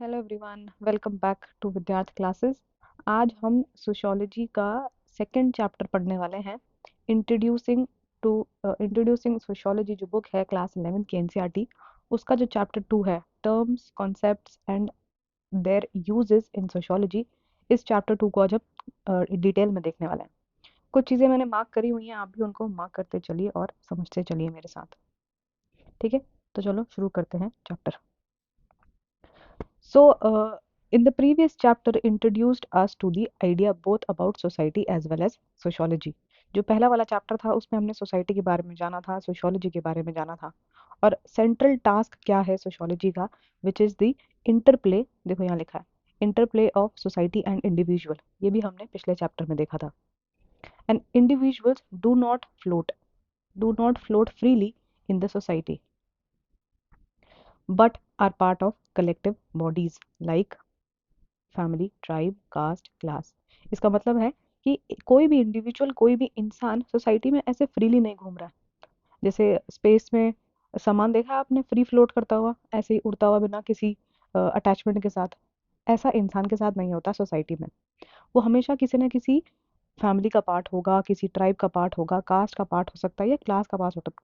Hello everyone, welcome back to Vidyarth classes. आज हम sociology का सेकंड चैप्टर पढ़ने वाले हैं। इंट्रोड्यूसिंग टू इंट्रोड्यूसिंग सोशियोलॉजी जो बुक है क्लास 11 की एनसीईआरटी, उसका जो चैप्टर 2 है, terms concepts and their usages in sociology, इस चैप्टर 2 को आज हम डिटेल में देखने वाले हैं। कुछ चीज़ें मैंने मार्क करी हुई हैं, आप भी उनको मार्क करते चलिए और समझते चलिए मेरे साथ। ठीक है, तो चलो शुरू करते हैं chapter. So, in the previous chapter introduced us to the idea both about society as well as sociology. जो पहला वाला चैप्टर था उसमें हमने सोसाइटी के बारे में जाना था, सोशियोलॉजी के बारे में जाना था। और सेंट्रल टास्क क्या है सोशियोलॉजी का, विच इज़ द इंटरप्ले, देखो यहाँ लिखा है interplay of society and individual, ये भी हमने पिछले चैप्टर में देखा था। And individuals do not float freely in the society but are part of collective bodies like family, tribe, caste, class. इसका मतलब है कि कोई भी इंडिविजुअल, कोई भी इंसान सोसाइटी में ऐसे फ्रीली नहीं घूम रहा है। जैसे स्पेस में सामान देखा आपने फ्री फ्लोट करता हुआ, ऐसे ही उड़ता हुआ बिना किसी अटैचमेंट के साथ, ऐसा इंसान के साथ नहीं होता सोसाइटी में। वो हमेशा किसी ना किसी फैमिली का पार्ट होगा, किसी ट्राइब का पार्ट होगा, कास्ट का पार्ट हो सकता है या क्लास का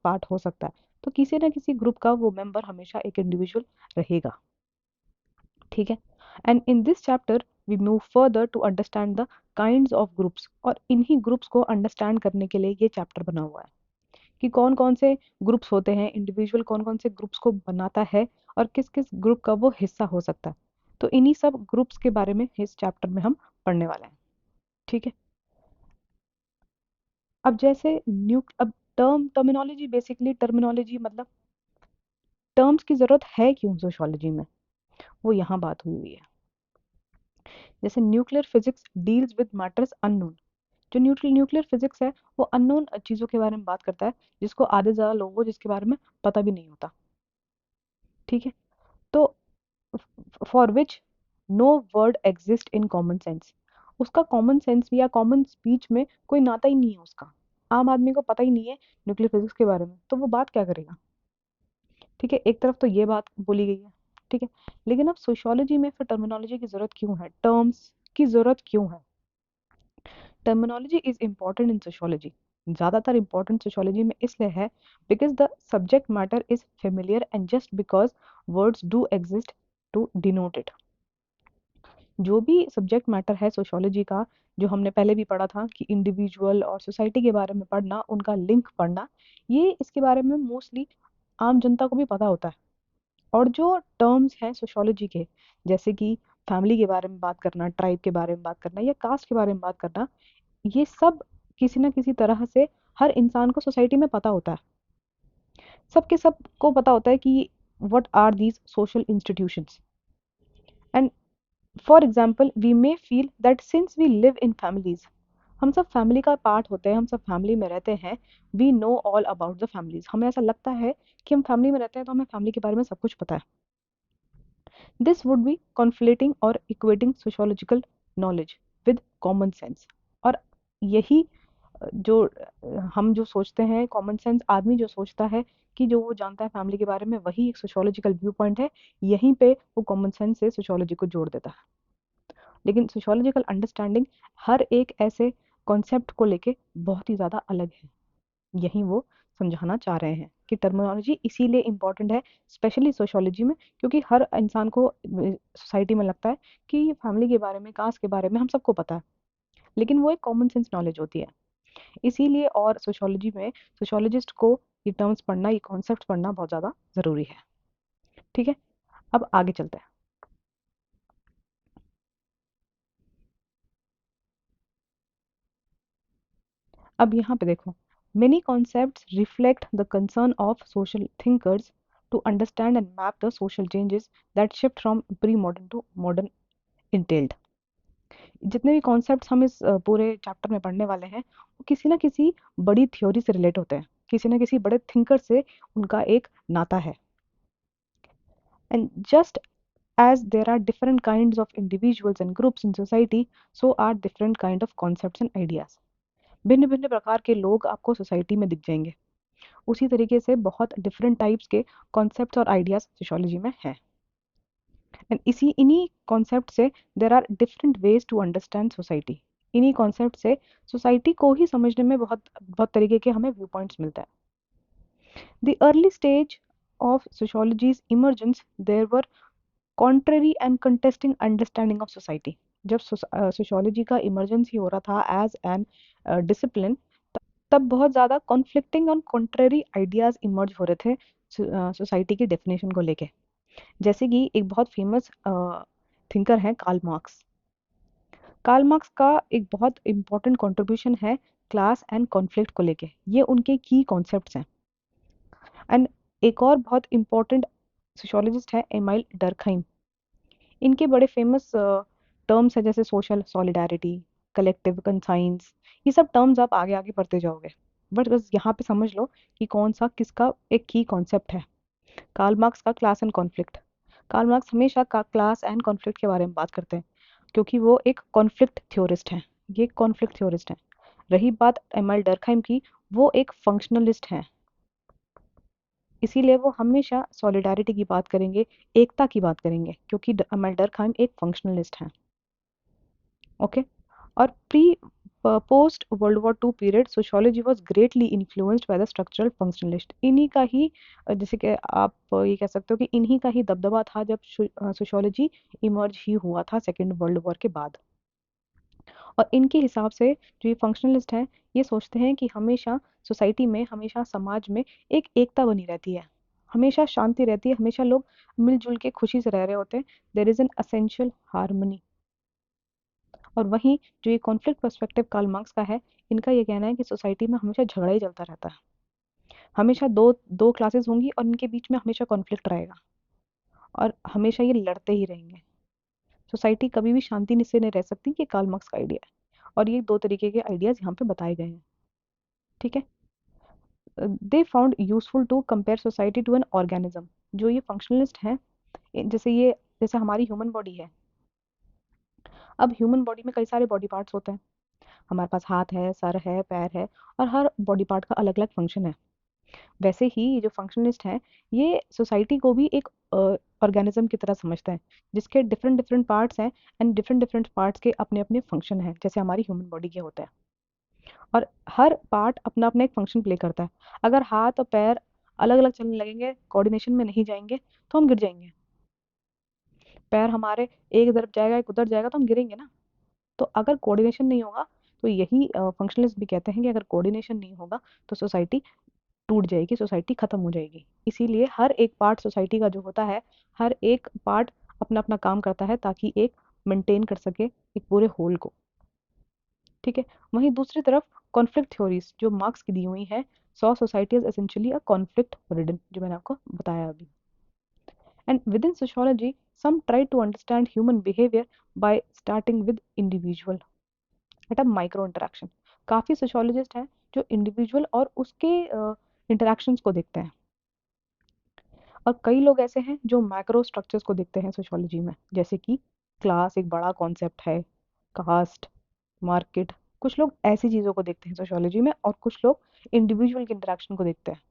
पार्ट हो सकता है। तो किसी ना किसी ग्रुप का वो मेंबर हमेशा एक इंडिविजुअल रहेगा। ठीक है। And in this chapter we move further to understand the kinds of groups, और इन्हीं ग्रुप्स को अंडरस्टैंड करने के लिए ये चैप्टर बना हुआ है कि कौन कौन से ग्रुप्स होते हैं, इंडिविजुअल कौन कौन से ग्रुप्स को बनाता है और किस किस ग्रुप का वो हिस्सा हो सकता है। तो इन्हीं सब ग्रुप्स के बारे में इस चैप्टर में हम पढ़ने वाले हैं। ठीक है। अब जैसे अब टर्मिनोलॉजी, बेसिकली टर्मिनोलॉजी मतलब टर्म्स की जरूरत है क्यों सोशियोलॉजी में, वो यहाँ बात हुई हुई है। जैसे nuclear physics deals with matters unknown, जो न्यूक्लियर फिजिक्स है वो अननोन चीज़ों के बारे में बात करता है, जिसको आधे ज़्यादा लोगों को जिसके बारे में पता भी नहीं होता। ठीक है। तो for which no word exist in common sense, उसका कॉमन सेंस या कॉमन स्पीच में कोई नाता ही नहीं है उसका। आम आदमी को पता ही नहीं है न्यूक्लियर फिजिक्स के बारे में, तो वो बात क्या करेगा। ठीक है, एक तरफ तो ये बात बोली गई है। ठीक है, लेकिन अब सोशियोलॉजी में फिर टर्मिनोलॉजी की जरूरत क्यों है, टर्म्स की जरूरत क्यों है। Terminology is important in sociology, ज़्यादातर इम्पॉर्टेंट सोशियोलॉजी में इसलिए है because the subject matter is familiar and just because words do exist to denote it. जो भी सब्जेक्ट मैटर है सोशियोलॉजी का, जो हमने पहले भी पढ़ा था कि इंडिविजुअल और सोसाइटी के बारे में पढ़ना, उनका लिंक पढ़ना, ये इसके बारे में मोस्टली आम जनता को भी पता होता है। और जो टर्म्स हैं सोशियोलॉजी के, जैसे कि फैमिली के बारे में बात करना, ट्राइब के बारे में बात करना या कास्ट के बारे में बात करना, ये सब किसी ना किसी तरह से हर इंसान को सोसाइटी में पता होता है। सबके सबको पता होता है कि what are these social institutions. And for example we may feel that since we live in families, हम सब फैमिली का पार्ट होते हैं, हम सब फैमिली में रहते हैं, we know all about the families, हमें ऐसा लगता है कि हम फैमिली में रहते हैं तो हमें फैमिली के बारे में सब कुछ पता है। दिस वुड बी कॉन्फ्लेटिंग और equating sociological knowledge with common sense. और यही जो हम जो सोचते हैं, कॉमन सेंस आदमी जो सोचता है कि जो वो जानता है फैमिली के बारे में वही एक सोशियोलॉजिकल व्यू पॉइंट है, यहीं पे वो कॉमन सेंस से सोशियोलॉजी को जोड़ देता है। लेकिन सोशियोलॉजिकल अंडरस्टैंडिंग हर एक ऐसे कॉन्सेप्ट को लेके बहुत ही ज़्यादा अलग है। यही वो समझाना चाह रहे हैं कि टर्मिनोलॉजी इसीलिए इम्पॉर्टेंट है, स्पेशली सोशियोलॉजी में, क्योंकि हर इंसान को सोसाइटी में लगता है कि फैमिली के बारे में, कास्ट के बारे में हम सबको पता है, लेकिन वो एक कॉमन सेंस नॉलेज होती है। इसीलिए और सोशियोलॉजी में सोशियोलॉजिस्ट को ये टर्म्स पढ़ना, ये कॉन्सेप्ट पढ़ना बहुत ज़्यादा ज़रूरी है। ठीक है, अब आगे चलते हैं। अब यहाँ पे देखो, many concepts reflect the concern of social thinkers to understand and map the social changes that shift from pre modern to modern entailed. जितने भी कॉन्सेप्ट्स हम इस पूरे चैप्टर में पढ़ने वाले हैं, वो किसी ना किसी बड़ी थ्योरी से रिलेट होते हैं, किसी ना किसी बड़े थिंकर से उनका एक नाता है। And just as there are different kinds of individuals and groups in society, so are different kind of concepts and ideas. भिन्न भिन्न प्रकार के लोग आपको सोसाइटी में दिख जाएंगे, उसी तरीके से बहुत डिफरेंट टाइप्स के कॉन्सेप्ट्स और आइडियाज सोशियोलॉजी में हैं। एंड इसी इन्हीं कॉन्सेप्ट से there are different ways to understand society. इन्हीं कॉन्सेप्ट से सोसाइटी को ही समझने में बहुत बहुत तरीके के हमें व्यू पॉइंट्स मिलता है। The early stage of sociology's emergence there were contrary and contesting understanding of society. जब सोशियोलॉजी का इमरजेंस ही हो रहा था एज एन डिसिप्लिन, तब बहुत ज़्यादा कॉन्फ्लिक्टिंग और कॉन्ट्ररी आइडियाज इमर्ज हो रहे थे सोसाइटी की डेफिनेशन को लेके। जैसे कि एक बहुत फेमस थिंकर है कार्ल मार्क्स। कार्ल मार्क्स का एक बहुत इंपॉर्टेंट कंट्रीब्यूशन है क्लास एंड कॉन्फ्लिक्ट को लेके। ये उनके की कॉन्सेप्ट्स हैं। एंड एक और बहुत इंपॉर्टेंट सोशियोलॉजिस्ट है एमाइल डर्कहाइम। इनके बड़े फेमस टर्म्स हैं जैसे सोशल सॉलिडारिटी, कलेक्टिव कंसाइंस। ये सब टर्म्स आप आगे आगे पढ़ते जाओगे, बट बस यहाँ पे समझ लो कि कौन सा किसका एक की कॉन्सेप्ट है। कार्ल मार्क्स का class and conflict. Karl Marx हमेशा का क्लास एंड कॉन्फ्लिक्ट के बारे में बात करते हैं क्योंकि वो एक कॉन्फ्लिक्ट थ्योरिस्ट हैं। ये कॉन्फ्लिक्ट थ्योरिस्ट हैं। रही बात एमएल डर्कहाइम की, वो एक फंक्शनलिस्ट हैं। इसीलिए वो हमेशा सॉलिडारिटी की बात करेंगे, एकता की बात करेंगे, क्योंकि एमएल डर्कहाइम एक फंक्शनलिस्ट हैं। ओके। और pre post world war two period sociology was greatly influenced by the structural functionalist. इन्हीं का ही जैसे कि आप ये कह सकते हो कि इन्हीं का ही दबदबा था जब सोशियोलॉजी इमर्ज ही हुआ था सेकेंड वर्ल्ड वॉर के बाद। और इनके हिसाब से जो ये फंक्शनलिस्ट हैं, ये सोचते हैं कि हमेशा सोसाइटी में, हमेशा समाज में एक एकता बनी रहती है, हमेशा शांति रहती है, हमेशा लोग मिलजुल के खुशी से रह रहे होते हैं। There is an essential harmony. और वहीं जो ये कॉन्फ्लिक्ट पर्सपेक्टिव कार्ल मार्क्स का है, इनका ये कहना है कि सोसाइटी में हमेशा झगड़ा ही चलता रहता है। हमेशा दो दो क्लासेस होंगी और इनके बीच में हमेशा कॉन्फ्लिक्ट रहेगा और हमेशा ये लड़ते ही रहेंगे। सोसाइटी कभी भी शांति से नहीं रह सकती। ये कार्ल मार्क्स का आइडिया है और ये दो तरीके के आइडियाज यहाँ पे बताए गए हैं। ठीक है। They found useful to compare society to an organism. जो ये फंक्शनलिस्ट हैं, जैसे हमारी ह्यूमन बॉडी है। अब ह्यूमन बॉडी में कई सारे बॉडी पार्ट्स होते हैं। हमारे पास हाथ है, सर है, पैर है, और हर बॉडी पार्ट का अलग अलग फंक्शन है। वैसे ही ये जो फंक्शनलिस्ट हैं, ये सोसाइटी को भी एक ऑर्गेनिज्म की तरह समझते हैं, जिसके डिफरेंट डिफरेंट पार्ट्स हैं एंड डिफरेंट डिफरेंट पार्ट्स के अपने अपने फंक्शन हैं, जैसे हमारी ह्यूमन बॉडी के होते हैं। और हर पार्ट अपना अपना एक फंक्शन प्ले करता है। अगर हाथ और पैर अलग अलग चलने लगेंगे, कोऑर्डिनेशन में नहीं जाएंगे, तो हम गिर जाएंगे। पैर हमारे एक तरफ जाएगा, एक उधर जाएगा, तो हम गिरेंगे ना। तो अगर कोऑर्डिनेशन नहीं होगा, तो यही फंक्शनलिस्ट भी कहते हैं कि अगर कोऑर्डिनेशन नहीं होगा तो सोसाइटी टूट जाएगी, सोसाइटी खत्म हो जाएगी। इसीलिए हर एक पार्ट सोसाइटी का जो होता है, हर एक पार्ट अपना अपना काम करता है ताकि एक मेंटेन कर सके एक पूरे होल को। ठीक है। वहीं दूसरी तरफ कॉन्फ्लिक्ट थ्योरीज जो मार्क्स की दी हुई है, saw society is essentially a conflict ridden, जो मैंने आपको बताया अभी। And within sociology some try to understand human behaviour by starting with individual at a micro interaction. काफ़ी सोशियोलॉजिस्ट हैं जो इंडिविजुअल और उसके इंटरेक्शंस को देखते हैं, और कई लोग ऐसे हैं जो मैक्रो स्ट्रक्चर्स को देखते हैं सोशियोलॉजी में, जैसे कि क्लास एक बड़ा कॉन्सेप्ट है, कास्ट, मार्केट। कुछ लोग ऐसी चीज़ों को देखते हैं सोशियोलॉजी में, और कुछ लोग इंडिविजुअल के इंटरेक्शन को देखते हैं,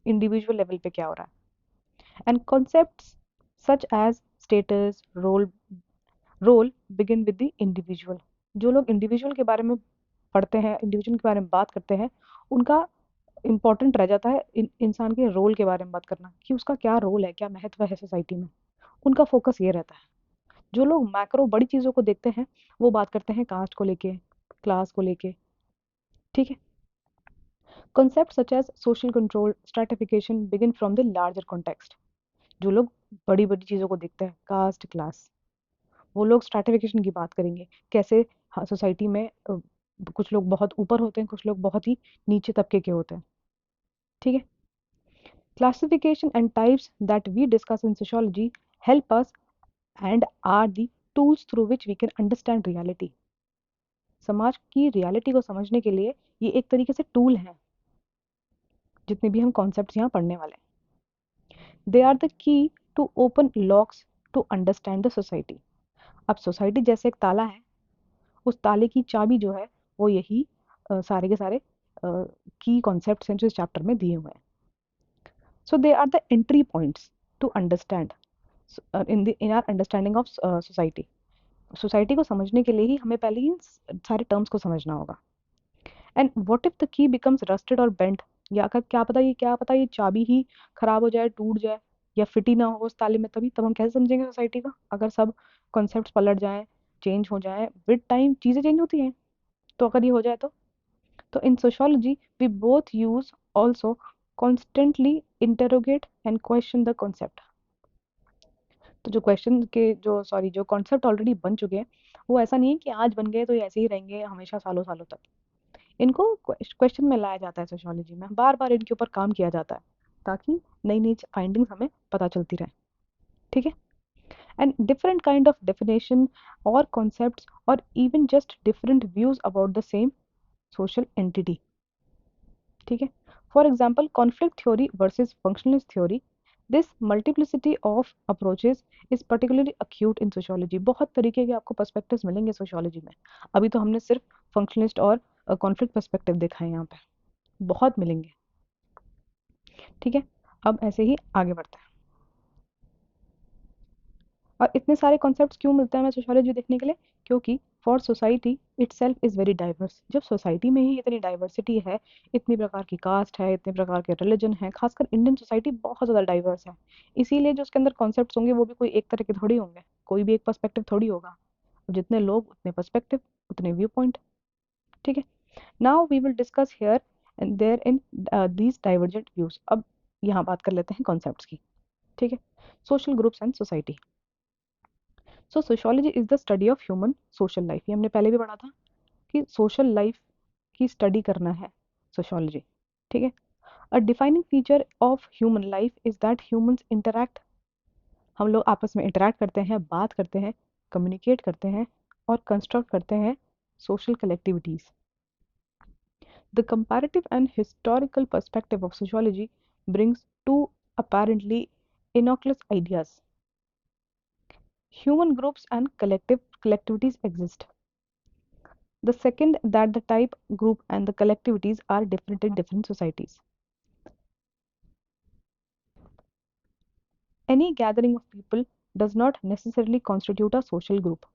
इंडिविजुअल लेवल पे क्या हो रहा है। And concepts such as status, role begin with the individual. जो लोग इंडिविजुअल के बारे में पढ़ते हैं, इंडिविजुअल के बारे में बात करते हैं, उनका इम्पोर्टेंट रह जाता है इंसान के रोल के बारे में बात करना, कि उसका क्या रोल है, क्या महत्व है सोसाइटी में। उनका फोकस ये रहता है। जो लोग मैक्रो बड़ी चीज़ों को देखते हैं, वो बात करते हैं कास्ट को लेके, क्लास को लेके। ठीक है। Concept such as social control, stratification begin from the larger context. जो लोग बड़ी बड़ी चीज़ों को देखते हैं, कास्ट, क्लास, वो लोग स्ट्रैटिफिकेशन की बात करेंगे। कैसे सोसाइटी में कुछ लोग बहुत ऊपर होते हैं, कुछ लोग बहुत ही नीचे तबके के होते हैं। ठीक है। Classification and types that we discuss in sociology help us and are the tools through which we can understand reality. समाज की रियलिटी को समझने के लिए ये एक तरीके से टूल हैं, जितने भी हम कॉन्सेप्ट्स यहाँ पढ़ने वाले हैं। They are the key to open locks to understand the society. अब सोसाइटी जैसे एक ताला है, उस ताले की चाबी जो है, वो यही सारे के सारे की कॉन्सेप्ट्स हैं जो इस चैप्टर में दिए हुए हैं। So they are the entry points to understand in our understanding of society. Society को समझने के लिए ही हमें पहले इन सारे टर्म्स को समझना होगा। And what if the key becomes rusted और बेंट, या अगर क्या पता ये चाबी ही खराब हो जाए, टूट जाए, या फिट ही ना हो उस ताले में, तभी तब हम कैसे समझेंगे सोसाइटी का? अगर सब कॉन्सेप्ट्स पलट जाएं, चेंज हो जाएं, विद टाइम चीज़ें चेंज होती हैं, तो अगर ये हो जाए तो in sociology we both use also constantly interrogate and question the concept. तो जो क्वेश्चन के जो सॉरी जो कॉन्सेप्ट ऑलरेडी बन चुके हैं, वो ऐसा नहीं है कि आज बन गए तो ये ऐसे ही रहेंगे हमेशा सालों सालों तक। इनको क्वेश्चन में लाया जाता है, सोशियोलॉजी में बार बार इनके ऊपर काम किया जाता है, ताकि नई नई फाइंडिंग्स हमें पता चलती रहे। ठीक है। And different kind of definition और कॉन्सेप्ट्स और even just different views about the same social entity. ठीक है। For example conflict theory versus functionalist theory, this multiplicity of approaches is particularly acute in sociology. बहुत तरीके के आपको perspectives मिलेंगे sociology में। अभी तो हमने सिर्फ फंक्शनलिस्ट और कॉन्फ्लिक्ट पर्सपेक्टिव देखा है यहाँ पे, बहुत मिलेंगे। ठीक है। अब ऐसे ही आगे बढ़ते हैं। और इतने सारे कॉन्सेप्ट्स क्यों मिलते हैं हमें सोशियोलॉजी देखने के लिए? क्योंकि for society itself is very diverse. जब सोसाइटी में ही इतनी डाइवर्सिटी है, इतनी प्रकार की कास्ट है, इतने प्रकार के रिलीजन है, खासकर इंडियन सोसाइटी बहुत ज़्यादा डाइवर्स है, इसीलिए जो उसके अंदर कॉन्सेप्ट्स होंगे वो भी कोई एक तरह के थोड़ी होंगे, कोई भी एक पर्सपेक्टिव थोड़ी होगा। जितने लोग उतने पर्सपेक्टिव, उतने व्यू पॉइंट। ठीक है। Now we will discuss here and there in these divergent views. अब यहाँ बात कर लेते हैं कॉन्सेप्ट्स की। ठीक है। Social groups and society. So sociology is the study of human social life. ये हमने पहले भी पढ़ा था कि सोशल लाइफ की स्टडी करना है सोशियोलॉजी। ठीक है। A defining feature of human life is that humans interact, हम लोग आपस में इंटरैक्ट करते हैं, बात करते हैं, कम्युनिकेट करते हैं और कंस्ट्रक्ट करते हैं social collectivities. The comparative and historical perspective of sociology brings two apparently innocuous ideas. Human groups and collectivities exist. The second, that the type, group, and the collectivities are different in different societies. Any gathering of people does not necessarily constitute a social group.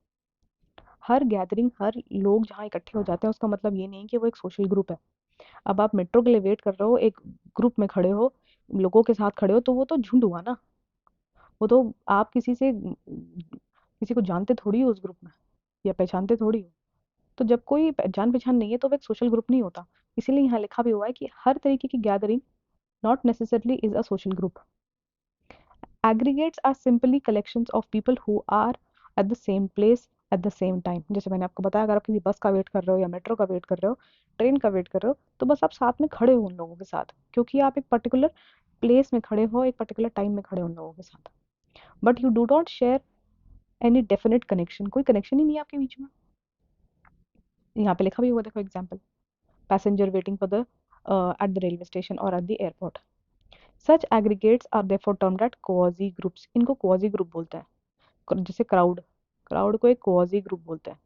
हर gathering, हर लोग जहाँ इकट्ठे हो जाते हैं उसका मतलब ये नहीं कि वो एक सोशल ग्रुप है। अब आप मेट्रो के लिए वेट कर रहे हो, एक ग्रुप में खड़े हो, लोगों के साथ खड़े हो, तो वो तो झुंड हुआ ना। वो तो आप किसी को जानते थोड़ी हो उस ग्रुप में, या पहचानते थोड़ी हो। तो जब कोई जान पहचान नहीं है तो वो एक सोशल ग्रुप नहीं होता। इसीलिए यहाँ लिखा भी हुआ है कि हर तरीके की gathering not necessarily is a social group. Aggregates are simply collections of people who are at the same place at the same time. जैसे मैंने आपको बताया, अगर आप किसी बस का वेट कर रहे हो या मेट्रो का वेट कर रहे हो, ट्रेन का वेट कर रहे हो, तो बस आप साथ में खड़े हो उन लोगों के साथ, क्योंकि आप एक पर्टिकुलर प्लेस में खड़े हो, एक पर्टिकुलर टाइम में खड़े हो उन लोगों के साथ। But you do not share any definite connection, कोई कनेक्शन ही नहीं है आपके बीच में। यहाँ पे लिखा भी हुआ देखो, example, passenger waiting for the at the railway station or at the airport. Such aggregates are therefore termed at quasi groups. इनको quasi group बोलते हैं। जैसे क्राउड, क्राउड को एक quasi group बोलते हैं।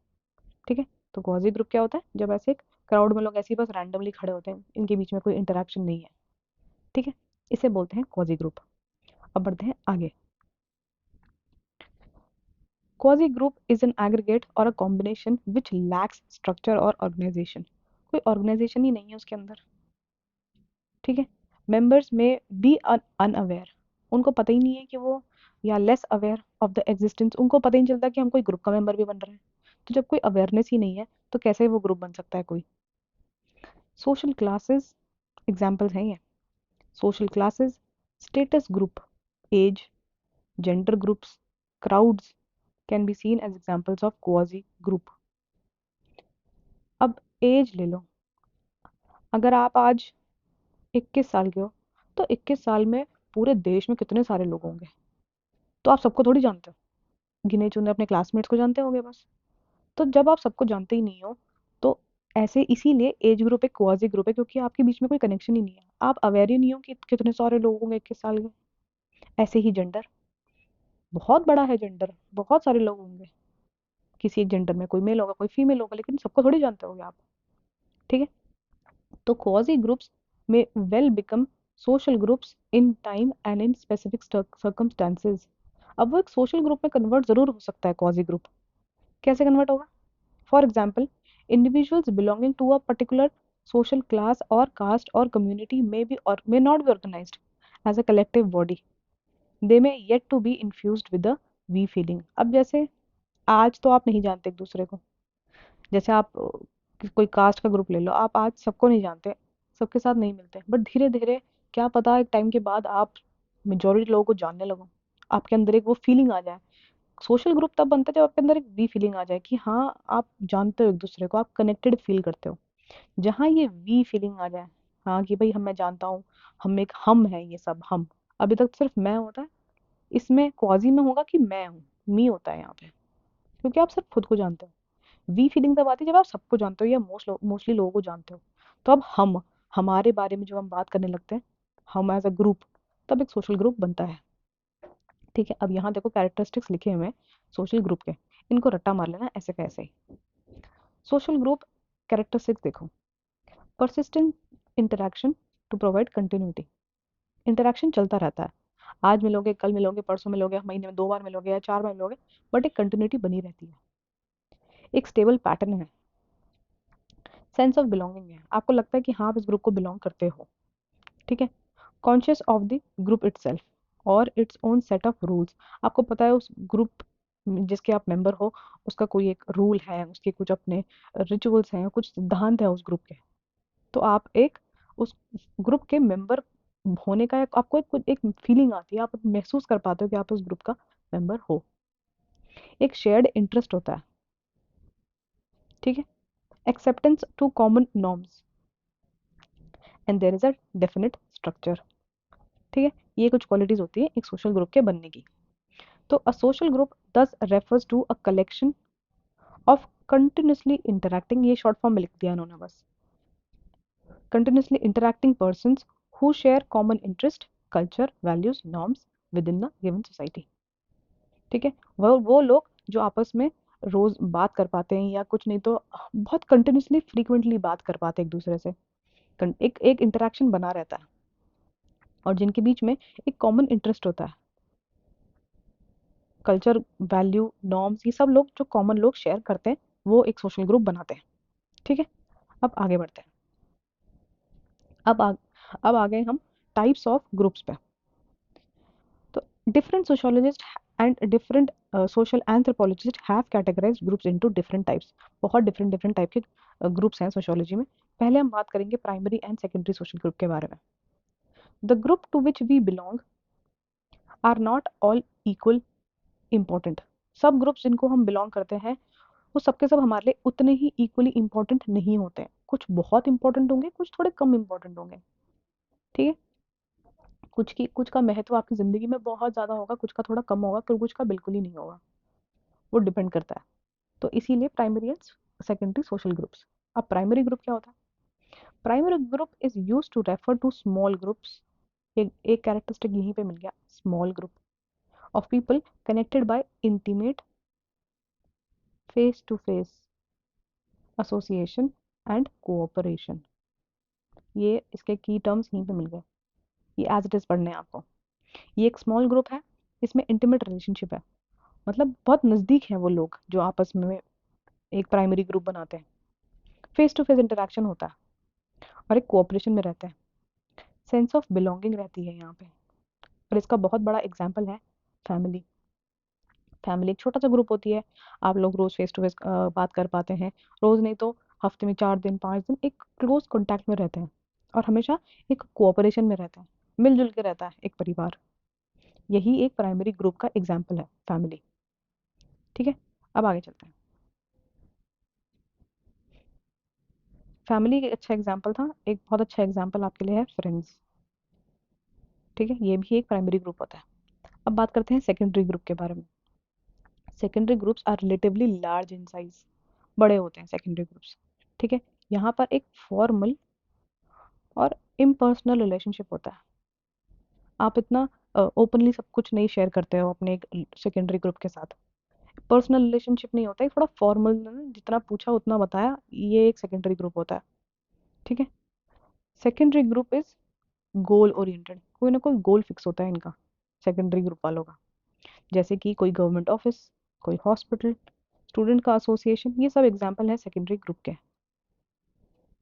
ठीक है। तो quasi group क्या होता है? जब ऐसे एक क्राउड में लोग ऐसे ही बस रैंडमली खड़े होते हैं, इनके बीच में कोई इंटरेक्शन नहीं है। ठीक है। इसे बोलते हैं quasi group। अब बढ़ते हैं आगे। Quasi group is an aggregate or a combination which lacks structure or organization. कोई organization ही नहीं है उसके अंदर। ठीक है। मेंबर्स में बी अनअवेयर, उनको पता ही नहीं है कि वो, या less aware of the existence, उनको पता ही नहीं चलता कि हम कोई ग्रुप का मेंबर भी बन रहे हैं। तो जब कोई अवेयरनेस ही नहीं है तो कैसे वो ग्रुप बन सकता है कोई? सोशल क्लासेस एग्जाम्पल्स हैं ये। Social classes, status group, age, gender groups, crowds can be seen as examples of quasi group. अब एज ले लो, अगर आप आज 21 साल के हो, तो 21 साल में पूरे देश में कितने सारे लोग होंगे? तो आप सबको थोड़ी जानते हो, गिने चुने अपने क्लासमेट्स को जानते होंगे बस। तो जब आप सबको जानते ही नहीं हो, तो ऐसे इसीलिए एज ग्रुप एक क्वाजी ग्रुप है, क्योंकि आपके बीच में कोई कनेक्शन ही नहीं है, आप अवेयर ही नहीं हो कि कितने सारे लोग होंगे 21 साल में। ऐसे ही जेंडर, बहुत बड़ा है जेंडर, बहुत सारे लोग होंगे किसी एक जेंडर में, कोई मेल होगा कोई फीमेल होगा, लेकिन सबको थोड़ी जानते होगे आप। ठीक है। तो क्वाजी ग्रुप्स में well become social groups in time and in specific circumstances. अब वो एक सोशल ग्रुप में कन्वर्ट जरूर हो सकता है, क्वाजी ग्रुप। कैसे कन्वर्ट होगा? For example, individuals belonging to a particular social class or caste or community may be or may not be organized as a collective body. They may yet to be infused with the we feeling. अब जैसे आज तो आप नहीं जानते एक दूसरे को, जैसे आप कोई कास्ट का ग्रुप ले लो, आप आज सबको नहीं जानते, सबके साथ नहीं मिलते, बट धीरे धीरे क्या पता एक टाइम के बाद आप मेजोरिटी लोगों को जानने लगो, आपके अंदर एक वो फीलिंग आ जाए। सोशल ग्रुप तब बनता है जब आपके अंदर एक वी फीलिंग आ जाए कि हाँ आप जानते हो एक दूसरे को, आप कनेक्टेड फील करते हो। जहाँ ये वी फीलिंग आ जाए, हाँ कि भाई हम मैं जानता हूँ, हम एक हम है, ये सब हम, अभी तक सिर्फ मैं होता है, इसमें क्वाजी में होगा कि मैं हूँ, मी होता है यहाँ पे, क्योंकि आप सिर्फ खुद को जानते हो। वी फीलिंग तब आती है जब आप सबको जानते हो या मोस्टली लोगों को जानते हो। तो अब हम, हमारे बारे में जब हम बात करने लगते हैं, हम एज अ ग्रुप, तब एक सोशल ग्रुप बनता है। ठीक है, अब यहाँ देखो कैरेक्टरिस्टिक्स लिखे हुए हैं सोशल ग्रुप के, इनको रट्टा मार लेना ऐसे का ऐसे ही। सोशल ग्रुप कैरेक्टरिस्टिक्स देखो, persistent interaction to provide continuity. Interaction चलता रहता है, आज मिलोगे, कल मिलोगे, परसों मिलोगे, महीने में 2 बार मिलोगे या 4 बार मिलोगे, बट एक कंटिन्यूटी बनी रहती है। एक स्टेबल पैटर्न है, सेंस ऑफ बिलोंगिंग है, आपको लगता है कि हाँ आप इस ग्रुप को बिलोंग करते हो। ठीक है, conscious of the group itself और its own set of rules, आपको पता है उस ग्रुप जिसके आप मेंबर हो, उसका कोई एक रूल है, उसके कुछ अपने रिचुअल्स हैं, कुछ सिद्धांत है उस ग्रुप के। तो आप एक उस ग्रुप के मेंबर होने का आपको एक फीलिंग आती है, आप महसूस कर पाते हो कि आप उस ग्रुप का मेंबर हो। एक शेयर्ड इंटरेस्ट होता है। ठीक है, acceptance to common norms and there is a definite structure. ठीक है, ये कुछ क्वालिटीज होती है एक सोशल ग्रुप के बनने की। तो a social group thus refers to a collection of continuously interacting, ये शॉर्ट फॉर्म में लिख दिया इन्होंने बस, continuously interacting persons who share common interest, culture, values, norms within the given society। ठीक है, वो लोग जो आपस में रोज बात कर पाते हैं, या कुछ नहीं तो बहुत कंटिन्यूसली फ्रीक्वेंटली बात कर पाते हैं एक दूसरे से, एक इंटरेक्शन बना रहता है, और जिनके बीच में एक कॉमन इंटरेस्ट होता है, कल्चर, वैल्यू, नॉर्म्स, ये सब लोग जो कॉमन लोग शेयर करते हैं, वो एक सोशल ग्रुप बनाते हैं। ठीक है, अब आगे बढ़ते हैं। अब आ, अब आ गए हम टाइप्स ऑफ ग्रुप्स पे। तो different sociologists and different social anthropologists have categorized groups into different types। बहुत different different टाइप के ग्रुप्स हैं सोशोलॉजी में। पहले हम बात करेंगे primary and secondary social group के बारे में। The group to which we belong are not all equal important. सब ग्रुप्स जिनको हम बिलोंग करते हैं, वो सबके सब हमारे लिए उतने ही इक्वली इम्पोर्टेंट नहीं होते हैं, कुछ बहुत इंपॉर्टेंट होंगे, कुछ थोड़े कम इंपॉर्टेंट होंगे। ठीक है, कुछ का महत्व आपकी जिंदगी में बहुत ज्यादा होगा, कुछ का थोड़ा कम होगा, कुछ का बिल्कुल ही नहीं होगा, वो डिपेंड करता है। तो इसीलिए primary and secondary social groups. अब प्राइमरी ग्रुप क्या होता है? Primary group is use to refer to small groups, एक कैरेक्टरिस्टिक यहीं पे मिल गया, small group of people connected by intimate face to face association and cooperation. ये इसके की टर्म्स यहीं पे मिल गए, ये एज इट इज पढ़ने हैं आपको। ये एक स्मॉल ग्रुप है, इसमें इंटीमेट रिलेशनशिप है, मतलब बहुत नज़दीक हैं वो लोग जो आपस में एक प्राइमरी ग्रुप बनाते हैं, फेस टू फेस इंटरेक्शन होता है, और एक कोऑपरेशन में रहते हैं, सेंस ऑफ बिलोंगिंग रहती है यहाँ पे। और इसका बहुत बड़ा एग्जाम्पल है फैमिली। फैमिली एक छोटा सा ग्रुप होती है, आप लोग रोज फेस टू फेस बात कर पाते हैं, रोज नहीं तो हफ्ते में 4 दिन 5 दिन एक क्लोज कॉन्टैक्ट में रहते हैं, और हमेशा एक कोऑपरेशन में रहते हैं, मिलजुल के रहता है एक परिवार। यही एक प्राइमरी ग्रुप का एग्जाम्पल है, फैमिली। ठीक है, अब आगे चलते हैं। फैमिली एक अच्छा एग्जाम्पल था, एक बहुत अच्छा एग्जाम्पल आपके लिए है फ्रेंड्स। ठीक है, ये भी एक प्राइमरी ग्रुप होता है। अब बात करते हैं सेकेंडरी ग्रुप के बारे में। Secondary groups are relatively large in size, बड़े होते हैं सेकेंडरी ग्रुप्स। ठीक है, यहाँ पर एक फॉर्मल और इम्पर्सनल रिलेशनशिप होता है, आप इतना ओपनली सब कुछ नहीं शेयर करते हो अपने एक सेकेंडरी ग्रुप के साथ, पर्सनल रिलेशनशिप नहीं होता है, थोड़ा फॉर्मल, जितना पूछा उतना बताया, ये एक सेकेंडरी ग्रुप होता है। ठीक है, secondary group is goal oriented, कोई ना कोई गोल फिक्स होता है इनका, सेकेंडरी ग्रुप वालों का। जैसे कि कोई गवर्नमेंट ऑफिस, कोई हॉस्पिटल, स्टूडेंट का एसोसिएशन, ये सब एग्जाम्पल है सेकेंडरी ग्रुप के।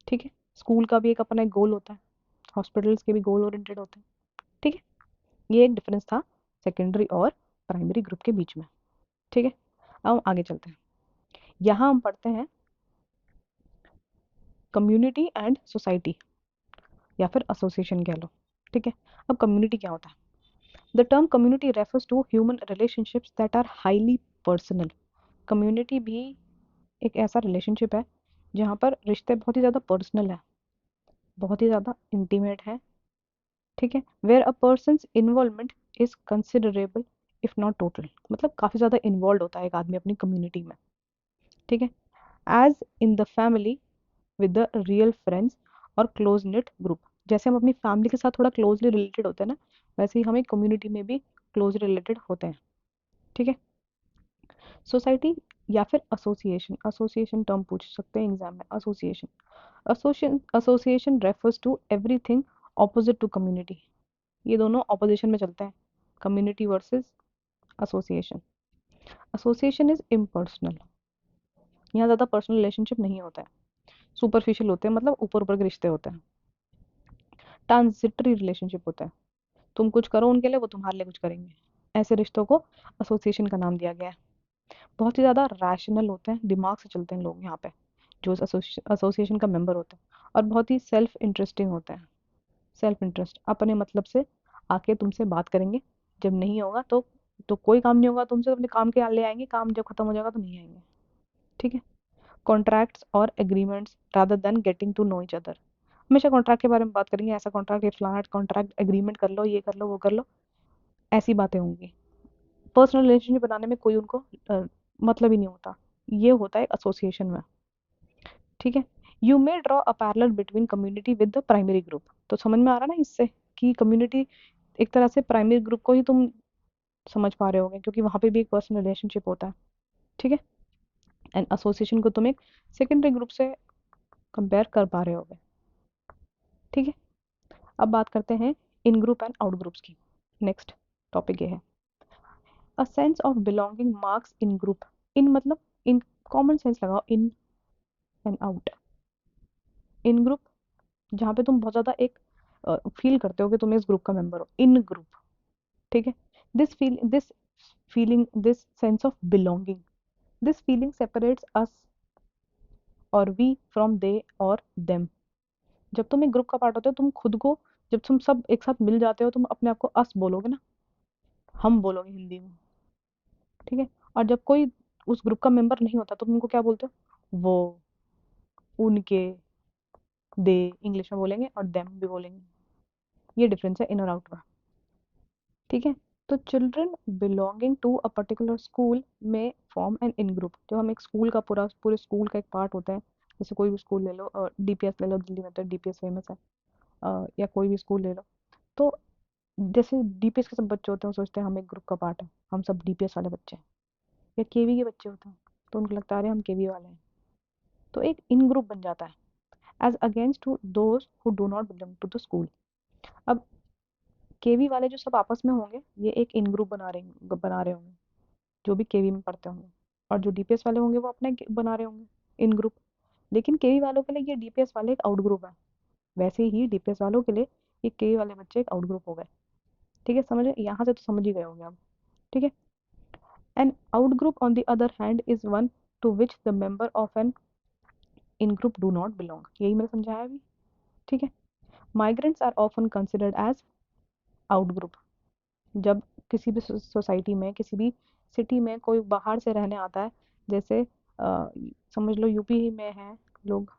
ठीक है, स्कूल का भी एक अपना एक गोल होता है, हॉस्पिटल्स के भी गोल ओरिएंटेड होते हैं। ठीक है, ये एक डिफरेंस था सेकेंडरी और प्राइमरी ग्रुप के बीच में। ठीक है, अब हम आगे चलते हैं। यहाँ हम पढ़ते हैं कम्युनिटी एंड सोसाइटी, या फिर एसोसिएशन कह लो। ठीक है, अब कम्युनिटी क्या होता है? The term community refers to human relationships that are highly personal. Community भी एक ऐसा रिलेशनशिप है जहाँ पर रिश्ते बहुत ही ज़्यादा पर्सनल है, बहुत ही ज़्यादा इंटीमेट है। ठीक है, where a person's involvement is considerable if not total, मतलब काफ़ी ज़्यादा इन्वॉल्व होता है एक आदमी अपनी कम्युनिटी में। ठीक है, as in the family with the real friends और क्लोज निट ग्रुप। जैसे हम अपनी फैमिली के साथ थोड़ा क्लोजली रिलेटेड होते हैं ना, वैसे ही हम एक कम्युनिटी में भी क्लोज रिलेटेड होते हैं। ठीक है, सोसाइटी या फिर एसोसिएशन, एसोसिएशन टर्म पूछ सकते हैं एग्जाम में। Association, association refers to everything opposite to community. ये दोनों ऑपोजिशन में चलते हैं, community versus association. Association is impersonal, यहाँ ज़्यादा पर्सनल रिलेशनशिप नहीं होता है, सुपरफिशियल होते हैं, मतलब ऊपर ऊपर के रिश्ते होते हैं। ट्रांजिटरी रिलेशनशिप होता है, तुम कुछ करो उनके लिए, वो तुम्हारे लिए कुछ करेंगे। ऐसे रिश्तों को एसोसिएशन का नाम दिया गया है। बहुत ही ज़्यादा रैशनल होते हैं, दिमाग से चलते हैं लोग यहाँ पे, जो एसोसिएशन का मेंबर होते हैं, और बहुत ही सेल्फ इंटरेस्टिंग होते हैं। सेल्फ इंटरेस्ट, अपने मतलब से आके तुमसे बात करेंगे, जब नहीं होगा तो कोई काम नहीं होगा तुमसे, अपने काम के ले आएंगे, काम जब खत्म हो जाएगा तो नहीं आएंगे। ठीक है, कॉन्ट्रैक्ट्स और agreements rather than getting to know each other. हमेशा कॉन्ट्रैक्ट के बारे में बात करेंगे, ऐसा कॉन्ट्रैक्ट, ये फलाना कॉन्ट्रैक्ट, एग्रीमेंट कर लो, ये कर लो, वो कर लो, ऐसी बातें होंगी। पर्सनल रिलेशनशिप बनाने में कोई उनको मतलब ही नहीं होता। ये होता है एसोसिएशन में। ठीक है, you may draw a parallel between community with the primary group. तो समझ में आ रहा ना इससे कि कम्युनिटी एक तरह से प्राइमरी ग्रुप को ही तुम समझ पा रहे होगे, क्योंकि वहां पे भी एक पर्सनल रिलेशनशिप होता है। ठीक है, एंड एसोसिएशन को तुम एक सेकेंडरी ग्रुप से कंपेयर कर पा रहे होगे। ठीक है, अब बात करते हैं in group and out groups की। नेक्स्ट टॉपिक ये है, a sense of belonging marks in group. In मतलब इन, कॉमन सेंस लगाओ, in and out. In group, जहाँ पे तुम बहुत ज्यादा एक फील करते हो कि तुम इस ग्रुप का मेंबर हो, इन ग्रुप। ठीक है, this feeling, this sense of belonging, this feeling separates us और वी फ्रॉम दे और देम। जब तुम एक ग्रुप का पार्ट होते हो, तुम खुद को, जब तुम सब एक साथ मिल जाते हो, तुम अपने आप को अस बोलोगे ना, हम बोलोगे हिंदी में। ठीक है, और जब कोई उस ग्रुप का मेंबर नहीं होता तो तुम उनको क्या बोलते हो? वो, उनके, दे इंग्लिश में बोलेंगे और देम भी बोलेंगे। ये डिफरेंस है इन और आउट का। ठीक है, तो children belonging to a particular school में फॉर्म एन इन ग्रुप। जब हम एक स्कूल का पूरे स्कूल का एक पार्ट होता है, जैसे कोई भी स्कूल ले लो, डीपीएस ले लो, दिल्ली में तो डीपीएस फेमस है, या कोई भी स्कूल ले लो, तो जैसे डीपीएस के सब बच्चे होते हैं, वो सोचते हैं हम एक ग्रुप का पार्ट है, हम सब डीपीएस वाले बच्चे हैं। या केवी के बच्चे होते हैं, तो उनको लगता है अरे हम केवी वाले हैं, तो एक इन ग्रुप बन जाता है, as against to those who do not belong to the school. अब केवी वाले जो सब आपस में होंगे, ये एक इन ग्रुप बना रहे होंगे, जो भी केवी में पढ़ते होंगे। और जो डीपीएस वाले होंगे वो अपने बना रहे होंगे इन ग्रुप। लेकिन केवी वालों के लिए ये डीपीएस वाले एक आउट ग्रुप है, वैसे ही डीपीएस वालों के लिए ये केवी वाले बच्चे एक आउट ग्रुप हो गए। ठीक है, समझ, यहाँ से तो समझ ही गए होंगे अब। ठीक है, an out group on the other hand is one to which the member of an in group do not belong. यही मैंने समझाया अभी। ठीक है, migrants are often considered as out group. जब किसी भी सोसाइटी में, किसी भी सिटी में कोई बाहर से रहने आता है, जैसे समझ लो यूपी में है लोग,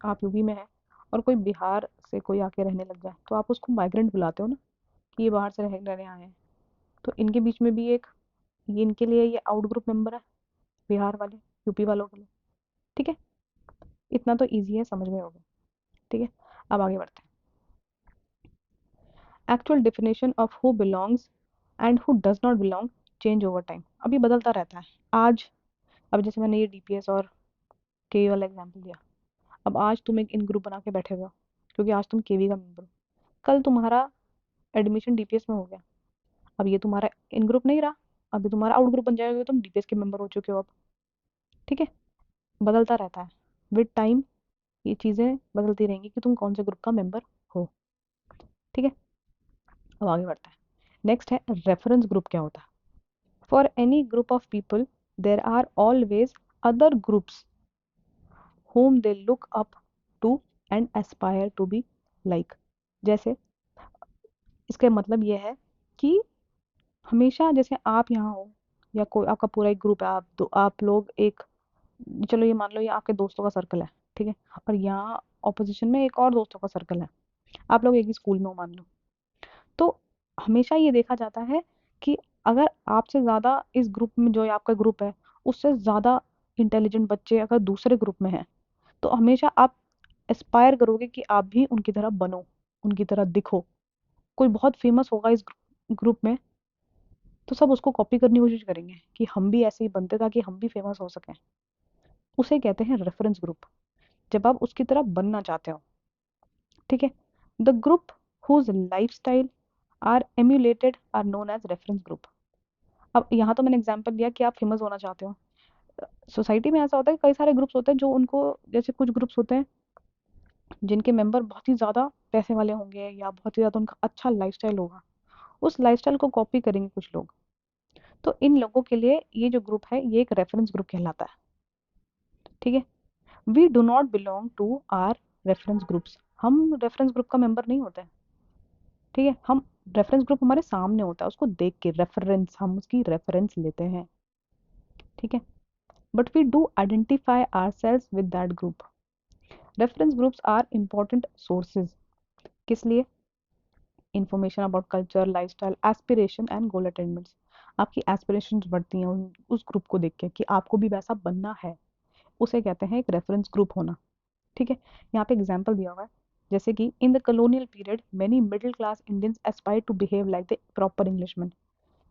आप यूपी में है, और कोई बिहार से कोई आके रहने लग जाए, तो आप उसको माइग्रेंट बुलाते हो ना, कि ये बाहर से रहने आए हैं। तो इनके बीच में भी एक, ये इनके लिए ये आउट ग्रुप मेंबर है, बिहार वाले, यूपी वालों के लिए। ठीक है, इतना तो ईजी है, समझ में होगा। ठीक है, अब आगे बढ़ते हैं। Actual definition of who belongs and who does not belong change over time. अभी बदलता रहता है। आज, अब जैसे मैंने ये डीपीएस और केवी वाला एग्जांपल दिया, अब आज तुम एक इन ग्रुप बना के बैठे हुए हो, क्योंकि आज तुम केवी का मेंबर हो। कल तुम्हारा एडमिशन डीपीएस में हो गया, अब ये तुम्हारा इन ग्रुप नहीं रहा, अभी तुम्हारा आउट ग्रुप बन जाएगा, तुम डीपीएस के मेंबर हो चुके हो अब। ठीक है, बदलता रहता है विद टाइम, ये चीजें बदलती रहेंगी कि तुम कौन से ग्रुप का मेंबर हो। ठीक है, अब आगे बढ़ते हैं। नेक्स्ट है रेफरेंस ग्रुप। क्या होता है? For any group of people there are always other groups whom they look up to and aspire to be like। जैसे इसका मतलब ये है कि हमेशा जैसे आप यहाँ हो, या कोई आपका पूरा एक ग्रुप है, आप लोग एक, चलो ये मान लो ये आपके दोस्तों का सर्कल है, ठीक है, और यहाँ ऑपोजिशन में एक और दोस्तों का सर्कल है, आप लोग एक ही स्कूल में हो मान लो। तो हमेशा ये देखा जाता है कि अगर आपसे ज्यादा इस ग्रुप में, जो आपका ग्रुप है, उससे ज्यादा इंटेलिजेंट बच्चे अगर दूसरे ग्रुप में हैं, तो हमेशा आप एस्पायर करोगे कि आप भी उनकी तरह बनो, उनकी तरह दिखो। कोई बहुत फेमस होगा इस ग्रुप में, तो सब उसको कॉपी करने की कोशिश करेंगे कि हम भी ऐसे ही बनते ताकि हम भी फेमस हो सकें। उसे कहते हैं रेफरेंस ग्रुप, जब आप उसकी तरह बनना चाहते हो। ठीक है, the group whose life style are emulated are known as reference group. अब यहाँ तो मैंने एग्जांपल दिया कि आप फेमस होना चाहते हो। सोसाइटी में ऐसा होता है कि कई सारे ग्रुप्स होते हैं जो उनको, जैसे कुछ ग्रुप्स होते हैं जिनके मेंबर बहुत ही ज्यादा पैसे वाले होंगे या बहुत ही ज्यादा उनका अच्छा लाइफस्टाइल होगा, उस लाइफस्टाइल को कॉपी करेंगे कुछ लोग। तो इन लोगों के लिए ये जो ग्रुप है ये एक रेफरेंस ग्रुप कहलाता है। ठीक है, we do not belong to our reference groups, हम रेफरेंस ग्रुप का मेंबर नहीं होते हैं। ठीक है, हम, रेफरेंस ग्रुप हमारे सामने होता है, उसको देख के रेफरेंस, हम उसकी रेफरेंस लेते हैं। ठीक है, but we do identify our selves with that group. Reference groups are important sources, किस लिए? Information about culture, lifestyle, aspiration and goal attainments. आपकी एस्पिरेशंस बढ़ती हैं उस ग्रुप को देख के कि आपको भी वैसा बनना है, उसे कहते हैं एक रेफरेंस ग्रुप होना। ठीक है, यहाँ पे एग्जाम्पल दिया हुआ है, जैसे कि in the colonial period many middle class Indians aspire to behave like the proper Englishman.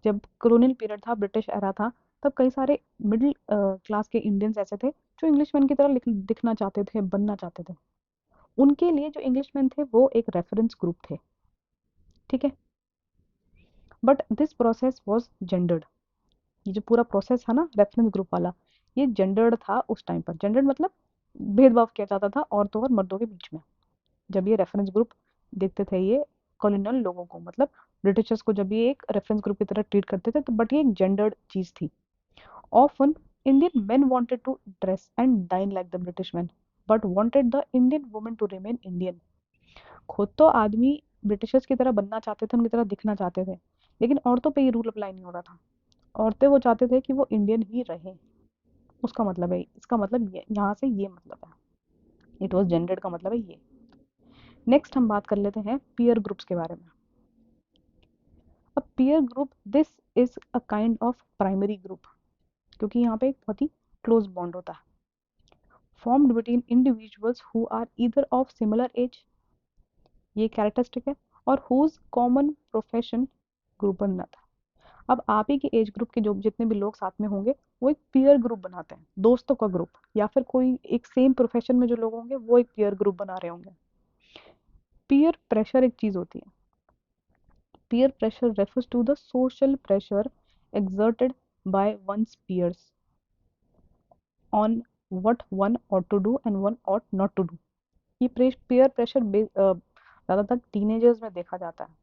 जब कॉलोनियल पीरियड था, ब्रिटिश एरा था, तब कई सारे मिडिल क्लास के इंडियंस ऐसे थे जो इंग्लिशमैन की तरह दिखना चाहते थे, बनना चाहते थे। उनके लिए जो इंग्लिशमैन थे वो एक रेफरेंस ग्रुप थे। ठीक है, but this process was gendered. ये जो पूरा प्रोसेस था ना रेफरेंस ग्रुप वाला, ये जेंडर्ड था उस टाइम पर। जेंडर्ड मतलब भेदभाव किया जाता था औरतों और मर्दों के बीच में, जब ये रेफरेंस ग्रुप देखते थे ये कॉलोनियल लोगों को, मतलब ब्रिटिशर्स को, जब ये एक रेफरेंस ग्रुप की तरह ट्रीट करते थे, तो बट ये एक जेंडर्ड चीज थी। Often Indian men wanted to dress and dine like the British man, but wanted the Indian women to remain Indian. खुद तो आदमी ब्रिटिशर्स की तरह बनना चाहते थे, उनकी तरह दिखना चाहते थे, लेकिन औरतों पे ये रूल अप्लाई नहीं हो रहा था। औरतें वो चाहते थे कि वो इंडियन ही रहें। उसका मतलब है, इसका मतलब ये, यहाँ से ये मतलब है, इट वॉज जेंडर्ड का मतलब है ये। नेक्स्ट हम बात कर लेते हैं पीयर ग्रुप्स के बारे में। अब peer group, this is a kind of primary group, क्योंकि यहाँ पे एक बहुत ही क्लोज बॉन्ड होता है, formed between individuals who are either of similar age, ये कैरेक्टरिस्टिक है, और हुज कॉमन प्रोफेशन ग्रुप बनता है। अब आप ही के एज ग्रुप के जो जितने भी लोग साथ में होंगे, वो एक पीयर ग्रुप बनाते हैं, दोस्तों का ग्रुप, या फिर कोई एक सेम प्रोफेशन में जो लोग होंगे वो एक पीयर ग्रुप बना रहे होंगे। पीयर प्रेशर एक चीज होती है। Peer pressure refers to the social pressure exerted by one's peers on what one ought to do and one ought not to do। ये peer pressure ज्यादातर टीनेजर्स में देखा जाता है,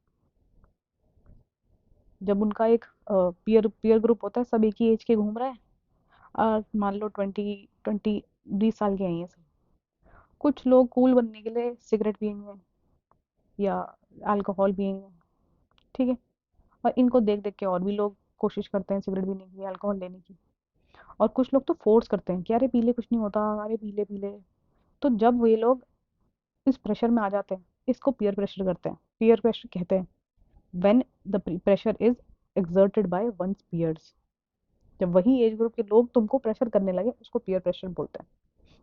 जब उनका एक पीयर पीयर ग्रुप होता है, सब एक ही एज के घूम रहे हैं, मान लो 20 20 20 साल के हैं ये सब। कुछ लोग कूल बनने के लिए सिगरेट पियेंगे या अल्कोहल पियेंगे। ठीक है, और इनको देख देख के और भी लोग कोशिश करते हैं सिगरेट पीने की, अल्कोहल लेने की। और कुछ लोग तो फोर्स करते हैं कि अरे पी ले, कुछ नहीं होता, अरे पी ले पी ले। तो जब ये लोग इस प्रेशर में आ जाते हैं, इसको पीयर प्रेशर करते हैं, पीयर प्रेशर कहते हैं। When the pressure is exerted by one's peers, जब वही एज ग्रुप के लोग तुमको प्रेशर करने लगे, उसको पीयर प्रेशर बोलते हैं।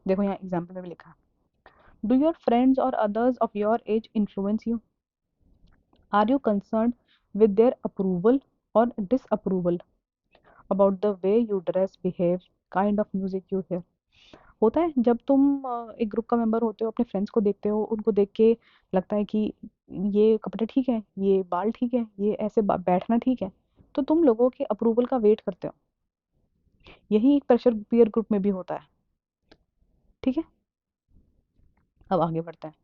देखो यहाँ एग्जाम्पल में भी लिखा है, डू योर फ्रेंड्स और others of your age influence you, are you concern with their approval और disapproval about the way you dress, behave, kind of music you hear. होता है जब तुम एक ग्रुप का मेंबर होते हो, अपने फ्रेंड्स को देखते हो, उनको देख के लगता है कि ये कपड़े ठीक है, ये बाल ठीक है, ये ऐसे बैठना ठीक है, तो तुम लोगों के अप्रूवल का वेट करते हो। यही एक प्रेशर पीयर ग्रुप में भी होता है। ठीक है, अब आगे बढ़ते हैं।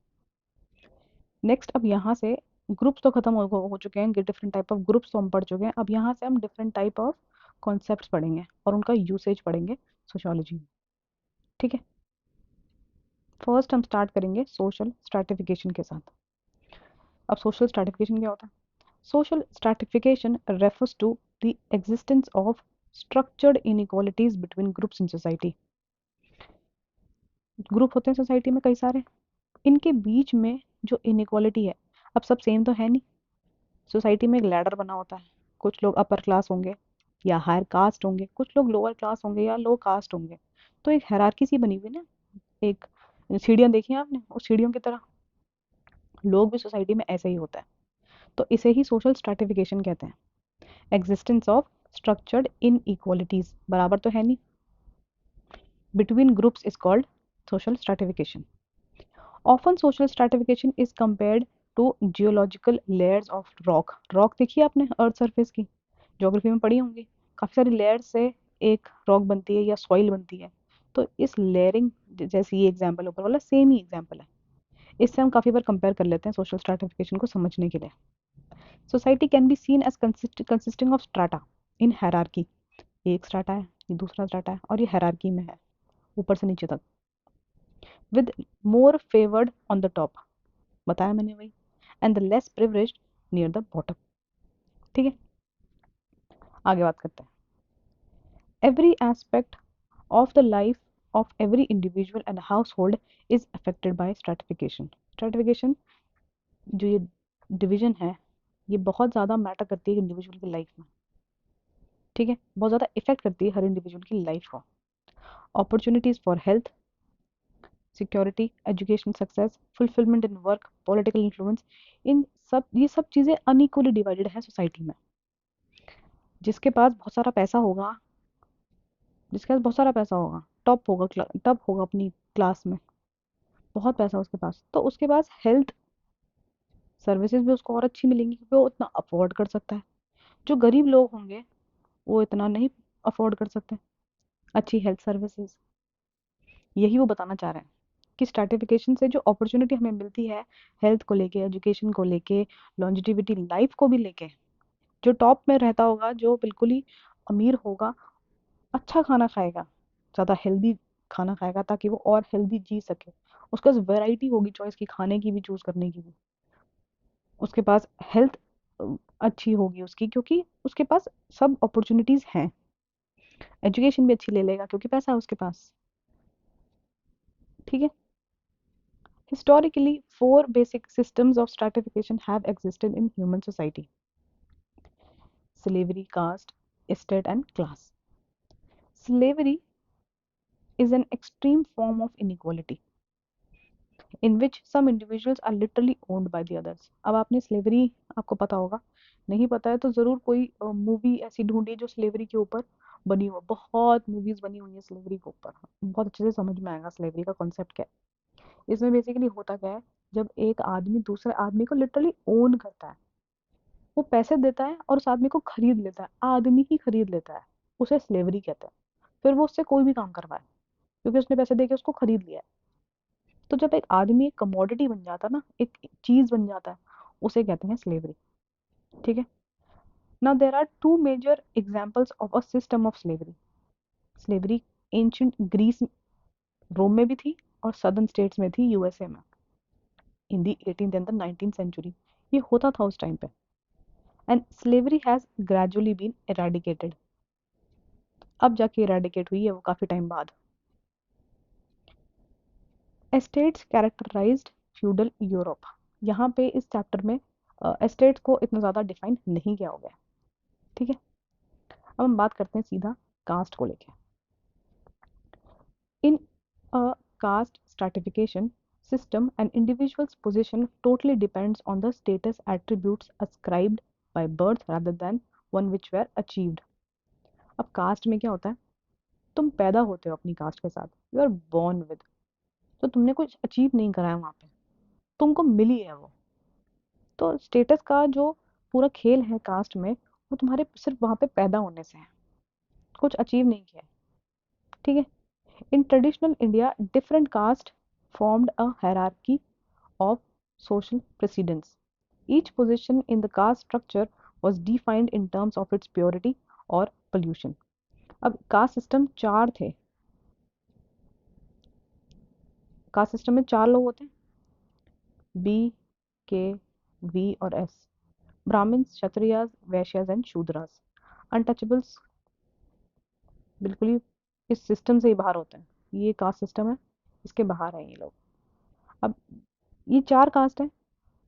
नेक्स्ट, अब यहाँ से ग्रुप्स तो खत्म हो चुके हैं, डिफरेंट टाइप ऑफ ग्रुप्स तो हम पढ़ चुके हैं। अब यहाँ से हम डिफरेंट टाइप ऑफ कॉन्सेप्ट्स पढ़ेंगे और उनका यूसेज पढ़ेंगे सोशियोलॉजी में। ठीक है, फर्स्ट हम स्टार्ट करेंगे सोशल स्ट्रैटिफिकेशन के साथ। अब सोशल स्ट्रैटिफिकेशन क्या होता है? Social stratification refers to the existence of structured inequalities between groups in society. Group होते हैं सोसाइटी में कई सारे, इनके बीच में जो इनइक्वालिटी है, अब सब सेम तो है नहीं। सोसाइटी में एक लैडर बना होता है, कुछ लोग अपर क्लास होंगे या हायर कास्ट होंगे, कुछ लोग लोअर क्लास होंगे या लो कास्ट होंगे। तो एक हायरार्की सी बनी हुई ना, एक सीढ़ियां देखी हैं आपने, उस सीढ़ियों की तरह लोग भी सोसाइटी में ऐसे ही होता है। तो इसे ही सोशल स्ट्रैटिफिकेशन कहते हैं। Existence of structured in equalities, बराबर तो है नहीं, between groups is called social stratification. Often social stratification is compared to geological layers of rock. Rock देखी है आपने अर्थ सरफेस की, ज्योग्राफी में पढ़ी होंगी, काफी सारी लेयर से एक रॉक बनती है या सॉइल बनती है। तो इस लेयरिंग, जैसे ये एग्जांपल ऊपर वाला सेम ही एग्जांपल है, इससे हम काफी बार कंपेयर कर लेते हैं सोशल स्ट्रैटिफिकेशन को समझने के लिए। Society can be seen as consisting of strata in hierarchy. एक स्ट्राटा है, ये दूसरा स्ट्राटा है, और ये हायरार्की में है ऊपर से नीचे तक, with more favoured on the top, बताया मैंने वही, and the less privileged near the bottom. ठीक है, आगे बात करते हैं। Every aspect of the life of every individual and house hold is affected by stratification. Stratification जो ये डिवीजन है, ये बहुत ज़्यादा मैटर करती है इंडिविजुअल की लाइफ में। ठीक है, बहुत ज़्यादा इफेक्ट करती है हर इंडिविजुअल की लाइफ को। Opportunities for health, security, education success, fulfilment in work, political influence, इन सब, ये सब चीज़ें अनइक्वली डिवाइडेड है सोसाइटी में। जिसके पास बहुत सारा पैसा होगा, जिसके पास बहुत सारा पैसा होगा, टॉप होगा, टॉप होगा अपनी क्लास में, बहुत पैसा उसके पास, तो उसके पास हेल्थ सर्विसेज भी उसको और अच्छी मिलेंगी क्योंकि वो इतना अफोर्ड कर सकता है। जो गरीब लोग होंगे वो इतना नहीं अफोर्ड कर सकते अच्छी हेल्थ सर्विसेज। यही वो बताना चाह रहे हैं कि स्ट्रैटिफिकेशन से जो अपॉर्चुनिटी हमें मिलती है हेल्थ को लेके, एजुकेशन को लेके, लॉन्जिटिविटी लाइफ को भी लेके, जो टॉप में रहता होगा, जो बिल्कुल ही अमीर होगा, अच्छा खाना खाएगा, ज़्यादा हेल्दी खाना खाएगा ताकि वो और हेल्दी जी सके। उसके पास वैरायटी होगी चॉइस की, खाने की भी, चूज करने की भी। उसके पास हेल्थ अच्छी होगी उसकी क्योंकि उसके पास सब अपॉर्चुनिटीज हैं। एजुकेशन भी अच्छी ले लेगा क्योंकि पैसा है उसके पास। ठीक है, historically 4 basic systems of stratification have existed in human society: slavery, caste, estate and class. Slavery is an extreme form of inequality in which some individuals are literally owned by the others. अब आपने slavery, आपको पता होगा, नहीं पता है तो ज़रूर कोई मूवी ऐसी ढूंढिए जो स्लेवरी के ऊपर बनी हो। बहुत मूवीज बनी हुई है स्लेवरी के ऊपर, बहुत अच्छे से समझ में आएगा स्लेवरी का कॉन्सेप्ट क्या है। इसमें बेसिकली होता क्या है, जब एक आदमी दूसरे आदमी को लिटरली ओन करता है, वो पैसे देता है और उस आदमी को खरीद लेता है, आदमी ही खरीद लेता है, उसे स्लेवरी कहते हैं। फिर वो उससे कोई भी काम करवाए क्योंकि उसने पैसे दे के उसको खरीद लिया है। तो जब एक आदमी एक कमोडिटी बन जाता है ना, एक चीज बन जाता है, उसे कहते हैं स्लेवरी। ठीक है, now there are two major examples of a system of slavery. Slavery ancient Greece, Rome में भी थी और सदर्न स्टेट्स में थी, यूएसए में, in the 18th and the 19th century. ये होता था उस टाइम पे, and slavery has gradually been eradicated. अब जाके इरेडिकेट हुई है वो काफी टाइम बाद। Estates characterized feudal Europe. यहाँ पे इस चैप्टर में एस्टेट्स को इतना ज़्यादा डिफाइन नहीं किया हो गया। ठीक है, अब हम बात करते हैं सीधा कास्ट को लेके। In a caste stratification system, an individual's position totally depends on the status attributes ascribed by birth rather than one which were achieved. अब कास्ट में क्या होता है, तुम पैदा होते हो अपनी कास्ट के साथ, यू आर बोर्न विद, तो तुमने कुछ अचीव नहीं करा है वहां पे, तुमको मिली है वो। तो स्टेटस का जो पूरा खेल है कास्ट में, वो तुम्हारे सिर्फ वहां पे पैदा होने से है, कुछ अचीव नहीं किया है। ठीक है। In traditional India different caste formed a hierarchy of social precedence. Each position in the caste structure was defined in terms of its purity or pollution. अब कास्ट सिस्टम चार थे। कास्ट सिस्टम में चार लोग होते हैं, बी, के, वी और S. Brahmins, Kshatriyas, Vaishyas and Shudras. Untouchables बिल्कुल ही इस सिस्टम से ही बाहर होते हैं। ये कास्ट सिस्टम है, इसके बाहर हैं ये लोग। अब ये चार कास्ट हैं,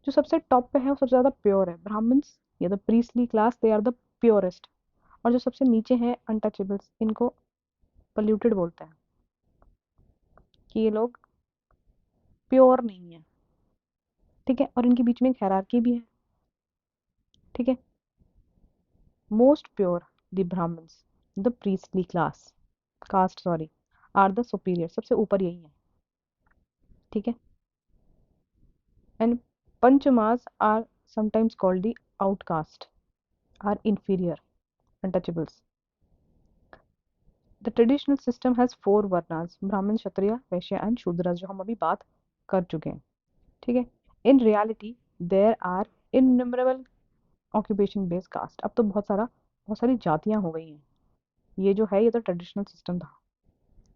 जो सबसे टॉप पे है वो सबसे ज्यादा प्योर है, ब्राह्मण्स या the priestly class, they are the purest. और जो सबसे नीचे हैं अनटचेबल्स, इनको पोल्यूटेड बोलते हैं, कि ये लोग प्योर नहीं है। ठीक है। और इनके बीच में एक हायरार्की भी है। ठीक है। Most pure the Brahmins, the priestly class, caste sorry, are the superior, सबसे ऊपर यही है। ठीक है। And Panchamas are sometimes called the outcast, are inferior, untouchables. The traditional system has four varnas, ब्राह्मण, क्षत्रिय, वैश्य एंड शूद्र, जो हम अभी बात कर चुके हैं। ठीक है। In reality there are innumerable occupation based caste. अब तो बहुत सारी जातियां हो गई हैं। ये जो है ये तो ट्रेडिशनल सिस्टम था।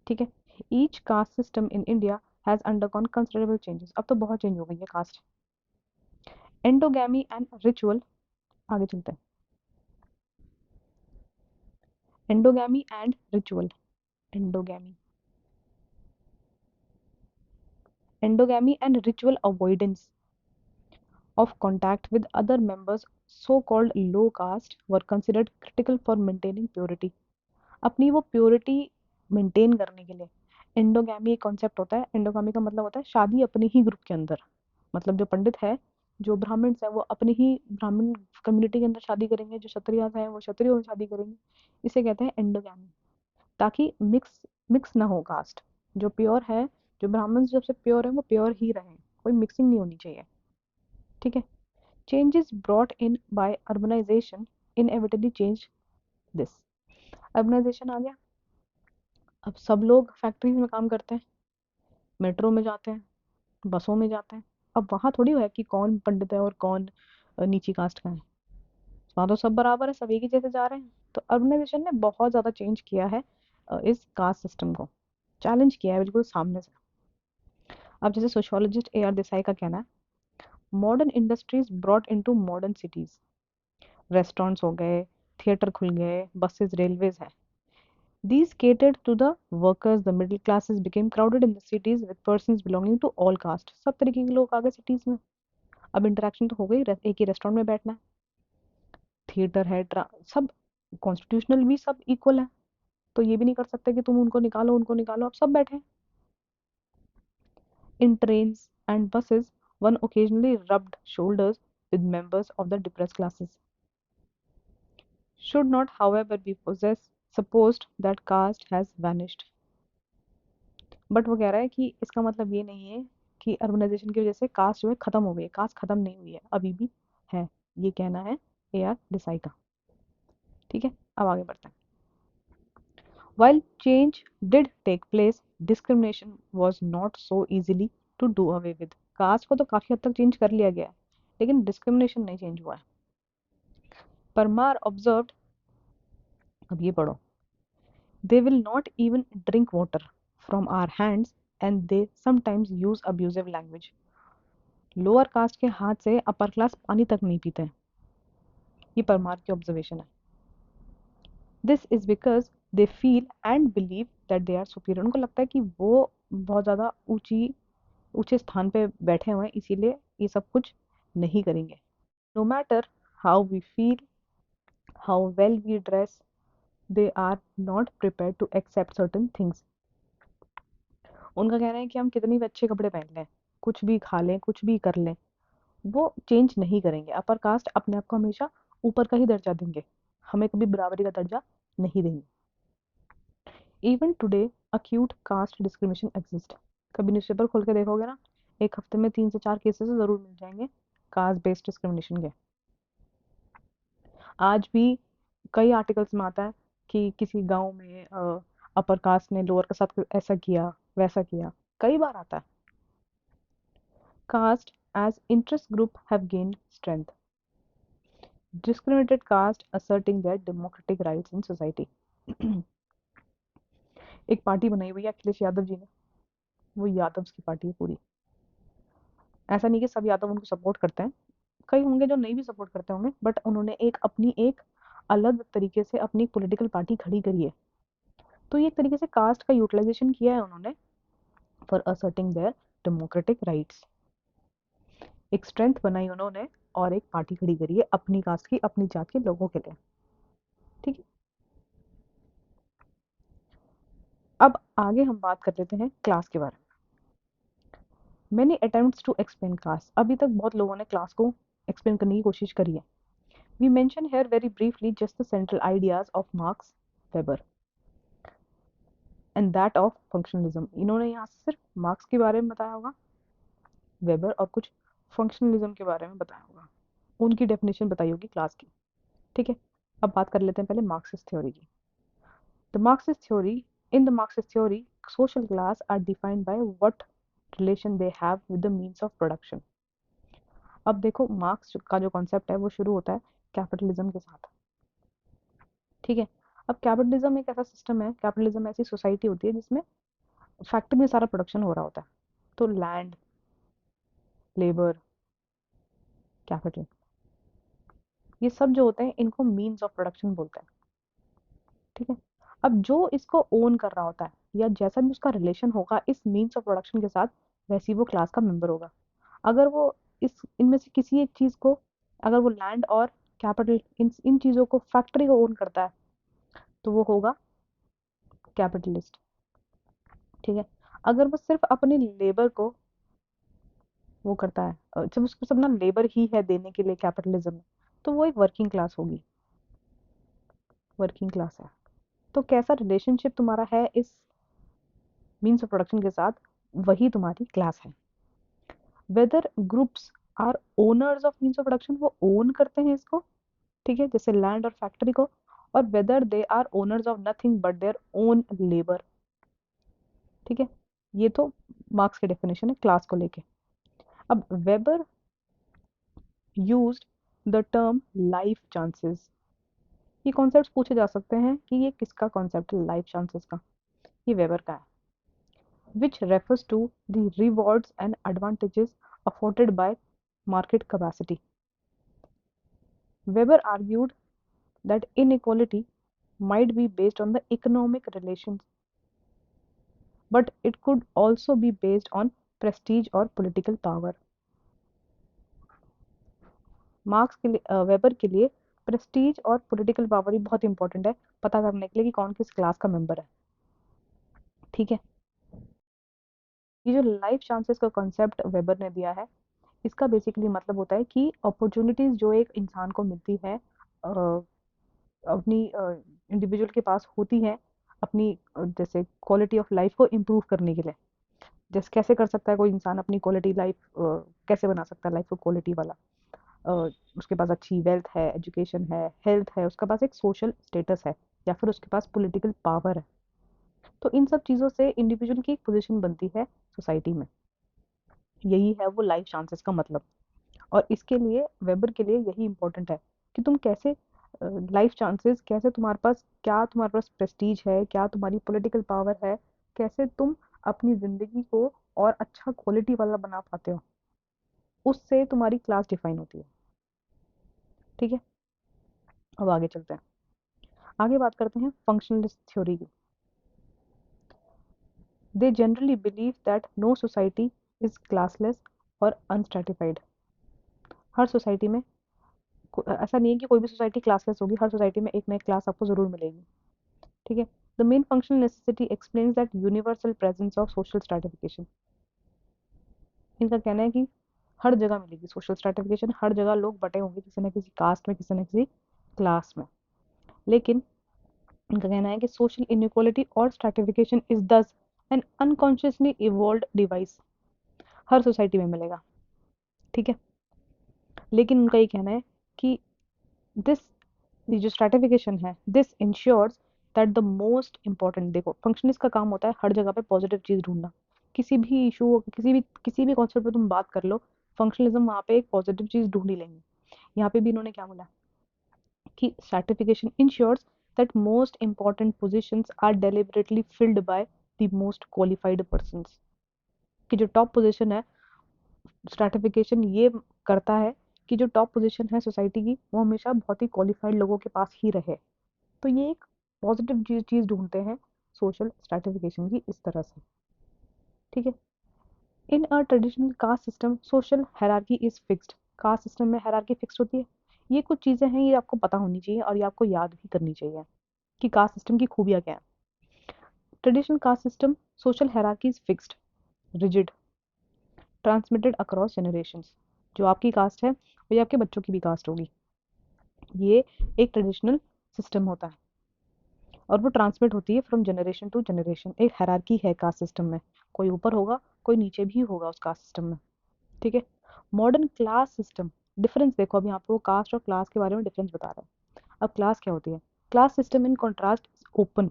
ठीक है। Each caste system in India has undergone considerable changes. अब तो बहुत चेंज हो गई है कास्ट। एंडोगैमी एंड रिचुअल, आगे चलते हैं। Endogamy and ritual, endogamy, endogamy and ritual avoidance of contact with other members, so called low caste, were considered critical for maintaining purity. अपनी वो प्योरिटी मेंटेन करने के लिए एंडोगैमी एक कॉन्सेप्ट होता है। एंडोगैमी का मतलब होता है शादी अपने ही ग्रुप के अंदर। मतलब जो पंडित है, जो ब्राह्मण्स है वो अपने ही ब्राह्मण कम्युनिटी के अंदर शादी करेंगे, जो क्षत्रिय हैं वो क्षत्रियों में शादी करेंगे। इसे कहते हैं एंडोगैमी। ताकि मिक्स मिक्स ना हो कास्ट। जो प्योर है, जो ब्राह्मण सबसे प्योर है वो प्योर ही रहे, कोई मिक्सिंग नहीं होनी चाहिए। ठीक है। Changes brought in by urbanisation inevitably change this. Urbanisation आ गया। अब सब लोग फैक्ट्रीज में काम करते हैं, मेट्रो में जाते हैं, बसों में जाते हैं। अब वहां थोड़ी है कि कौन पंडित है और कौन नीची कास्ट का है। वहां तो सब बराबर है, सब एक ही जैसे जा रहे हैं। तो अर्बनाइजेशन ने बहुत ज्यादा चेंज किया है इस कास्ट सिस्टम को, चैलेंज किया है बिल्कुल सामने से। अब जैसे सोशियोलॉजिस्ट ए आर देसाई का कहना है, modern industries brought into modern cities. Restaurants हो गए, थिएटर खुल गए, बसेस, रेलवेज है। These catered to the workers, the middle classes became crowded in the cities with persons belonging to all caste. सब तरीके के लोग आ गए सिटीज में। अब इंटरेक्शन तो हो गई, एक ही रेस्टोरेंट में बैठना है, थिएटर है, सब कॉन्स्टिट्यूशनल भी सब इक्वल है। तो ये भी नहीं कर सकते कि तुम उनको निकालो उनको निकालो, अब सब बैठे हैं। In trains and buses, one occasionally rubbed shoulders with members of the depressed classes. Should not, however, be possessed, supposed that caste has vanished. But वो कह रहा है कि इसका मतलब ये नहीं है कि अर्बनाइजेशन की वजह से कास्ट जो है खत्म हो गई है। कास्ट खत्म नहीं हुई है, अभी भी है। ये कहना है ए आर डिसाई का। ठीक है। अब आगे बढ़ते हैं। While change did take place, discrimination was not so easily to do away with. Caste को तो काफी हद तक चेंज कर लिया गया है, लेकिन डिस्क्रिमिनेशन नहीं चेंज हुआ है। परमार ऑब्जर्व्ड, अब ये पढ़ो, they will not even drink water from our hands and they sometimes use abusive language. Lower caste के हाथ से अपर क्लास पानी तक नहीं पीते हैं। ये परमार की ऑब्जर्वेशन है। This is because they feel and believe that they are superior. उनको लगता है कि वो बहुत ज्यादा ऊंचे स्थान पे बैठे हुए हैं, इसीलिए ये सब कुछ नहीं करेंगे। No matter how we feel, how well we dress, they are not prepare to accept certain things. उनका कहना है कि हम कितनी भी अच्छे कपड़े पहन लें, कुछ भी खा लें, कुछ भी कर लें, वो चेंज नहीं करेंगे। अपर कास्ट अपने आप को हमेशा ऊपर का ही दर्जा देंगे, हमें कभी बराबरी का दर्जा नहीं देंगे। Even today acute caste discrimination exist. कभी न्यूज़पेपर खोल के देखोगे ना, एक हफ्ते में 3 से 4 केसेस जरूर मिल जाएंगे कास्ट बेस्ड डिस्क्रिमिनेशन के। आज भी कई आर्टिकल्स में आता है कि किसी गांव में अपर कास्ट ने लोअर के साथ ऐसा किया, वैसा किया, कई बार आता है। Caste as interest group have gained strength, discriminated caste asserting their democratic rights in society। एक पार्टी बनाई हुई है अखिलेश यादव जी ने, वो यादव की पार्टी है पूरी। ऐसा नहीं कि सब यादव उनको सपोर्ट करते हैं, कई होंगे जो नहीं भी सपोर्ट करते होंगे, बट उन्होंने एक अपनी एक अलग तरीके से अपनी पॉलिटिकल पार्टी खड़ी करी है। तो ये एक तरीके से कास्ट का यूटिलाइजेशन किया है उन्होंने for asserting their democratic rights. एक स्ट्रेंथ बनाई उन्होंने और एक पार्टी खड़ी करी है अपनी कास्ट की, अपनी जात के लोगों के लिए। ठीक है, अब आगे हम बात कर लेते हैं क्लास के बारे में। Many attempts to explain caste, अभी तक बहुत लोगों ने क्लास को एक्सप्लेन करने की कोशिश करी है। We mention here very briefly just the central ideas of Marx Weber and that of functionalism. इन्होंने यहाँ से सिर्फ मार्क्स के बारे में बताया होगा, वेबर, और कुछ फंक्शनलिज्म के बारे में बताया होगा, उनकी डेफिनेशन बताई होगी क्लास की। ठीक है, अब बात कर लेते हैं पहले मार्क्सिस्ट थ्योरी की। The Marxist theory, in the Marxist theory social class are defined by what relation they have with the means of production. अब देखो मार्क्स का जो कॉन्सेप्ट है वो शुरू होता है कैपिटलिज्म के साथ। ठीक है, अब कैपिटलिज्म एक ऐसा सिस्टम है, कैपिटलिज्म ऐसी सोसाइटी होती है जिसमें फैक्ट्री में सारा प्रोडक्शन हो रहा होता है। तो लैंड, लेबर, कैपिटल, ये सब जो होते हैं इनको मीन्स ऑफ प्रोडक्शन बोलते हैं। ठीक है, अब जो इसको ओन कर रहा होता है या जैसा भी उसका रिलेशन होगा इस मीन्स ऑफ प्रोडक्शन के साथ, वैसी वो क्लास का मेंबर होगा। अगर वो इस इनमें से किसी एक चीज को, अगर वो लैंड और कैपिटल, इन इन चीजों को, फैक्ट्री को ओन करता है, तो वो होगा कैपिटलिस्ट। ठीक है, अगर वो सिर्फ अपने लेबर को वो करता है, जब उसको सब ना लेबर ही है देने के लिए कैपिटलिज्म में, तो वो एक वर्किंग क्लास होगी, वर्किंग क्लास है। तो कैसा रिलेशनशिप तुम्हारा है इस मीन्स ऑफ प्रोडक्शन के साथ, वही तुम्हारी क्लास है। Whether groups are owners of means of production, वो ओन करते हैं इसको, ठीक है, जैसे लैंड और फैक्ट्री को, और whether they are owners of nothing but their own labour. ठीक है, ये तो मार्क्स की डेफिनेशन है क्लास को लेके। अब weber used the term life chances. ये कॉन्सेप्ट पूछे जा सकते हैं कि ये किसका कॉन्सेप्ट है लाइफ चांसेस का, ये वेबर का है। which refers to the rewards and advantages afforded by market capacity. Weber argued that inequality might be based on the economic relations, but it could also be based on prestige or political power. Marks के लिए, weber के लिए Prestige और political power भी बहुत important है पता करने के लिए कि कौन किस क्लास का मेंबर है। ठीक है, ये जो लाइफ चांसेस का कॉन्सेप्ट वेबर ने दिया है, इसका बेसिकली मतलब होता है कि अपॉर्चुनिटीज जो एक इंसान को मिलती है, अपनी इंडिविजुअल के पास होती है, अपनी जैसे क्वालिटी ऑफ लाइफ को इम्प्रूव करने के लिए। जैसे कैसे कर सकता है कोई इंसान अपनी क्वालिटी लाइफ, कैसे बना सकता है लाइफ को क्वालिटी वाला, उसके पास अच्छी वेल्थ है, एजुकेशन है, हेल्थ है, उसके पास एक सोशल स्टेटस है, या फिर उसके पास पॉलिटिकल पावर है। तो इन सब चीज़ों से इंडिविजुअल की एक पोजीशन बनती है सोसाइटी में, यही है वो लाइफ चांसेस का मतलब। और इसके लिए वेबर के लिए यही इंपॉर्टेंट है कि तुम कैसे लाइफ चांसेस, कैसे तुम्हारे पास, क्या तुम्हारे पास प्रेस्टीज है, क्या तुम्हारी पॉलिटिकल पावर है, कैसे तुम अपनी जिंदगी को और अच्छा क्वालिटी वाला बना पाते हो, उससे तुम्हारी क्लास डिफाइन होती है। ठीक है, अब आगे चलते हैं, आगे बात करते हैं फंक्शनलिस्ट थ्योरी की। They generally believe that no society is classless और अनस्ट्रेटिफाइड। हर सोसाइटी में ऐसा नहीं है कि कोई भी सोसाइटी क्लासलेस होगी, हर सोसाइटी में एक ना एक क्लास आपको जरूर मिलेगी। ठीक है, the main functional necessity explains that universal presence of social stratification. इनका कहना है कि हर जगह मिलेगी सोशल स्ट्रैटिफिकेशन, हर जगह लोग बटे होंगे किसी न किसी कास्ट में, किसी न किसी क्लास में। लेकिन इनका कहना है कि सोशल इनइक्वालिटी और स्ट्रैटिफिकेशन इज दस एन अनकॉन्शियसली इवॉल्व्ड डिवाइस, हर सोसाइटी में मिलेगा। ठीक है, लेकिन उनका ये कहना है कि दिस ये जो स्ट्रैटिफिकेशन है, this ensures that the most important, देखो फंक्शनिस्ट का काम होता है हर जगह पे पॉजिटिव चीज ढूंढना। किसी भी इशू, किसी भी कॉन्सेप्ट पे तुम बात कर लो, फंक्शनलिज्म वहाँ पे एक पॉजिटिव चीज ढूंढ ही लेंगे। यहाँ पे भी इन्होंने क्या बोला कि stratification ensures that most important positions are deliberately filled by the most qualified persons, कि जो टॉप पोजीशन है, स्ट्रैटिफिकेशन ये करता है कि जो टॉप पोजीशन है सोसाइटी की वो हमेशा बहुत ही क्वालिफाइड लोगों के पास ही रहे। तो ये एक पॉजिटिव चीज ढूंढते हैं सोशल स्ट्रैटिफिकेशन की इस तरह से। ठीक है। In a traditional caste system social hierarchy is fixed, caste system में हायरार्की फिक्स्ड होती है। ये कुछ चीजें हैं, ये आपको पता होनी चाहिए और ये आपको याद भी करनी चाहिए कि कास्ट सिस्टम की खूबियां क्या है। Traditional caste system social hierarchy is fixed, rigid, transmitted across generations. जो आपकी कास्ट है वही आपके बच्चों की भी कास्ट होगी। ये एक ट्रेडिशनल सिस्टम होता है और वो ट्रांसमिट होती है फ्रॉम जनरेशन टू जनरेशन। एक हायरार्की है कास्ट सिस्टम में, कोई ऊपर होगा कोई नीचे भी होगा उस कास्ट सिस्टम में। ठीक है। मॉडर्न क्लास सिस्टम, डिफरेंस देखो, अब यहाँ पे वो कास्ट और क्लास के बारे में डिफरेंस बता रहे हैं। अब क्लास क्या होती है? Class system in contrast open.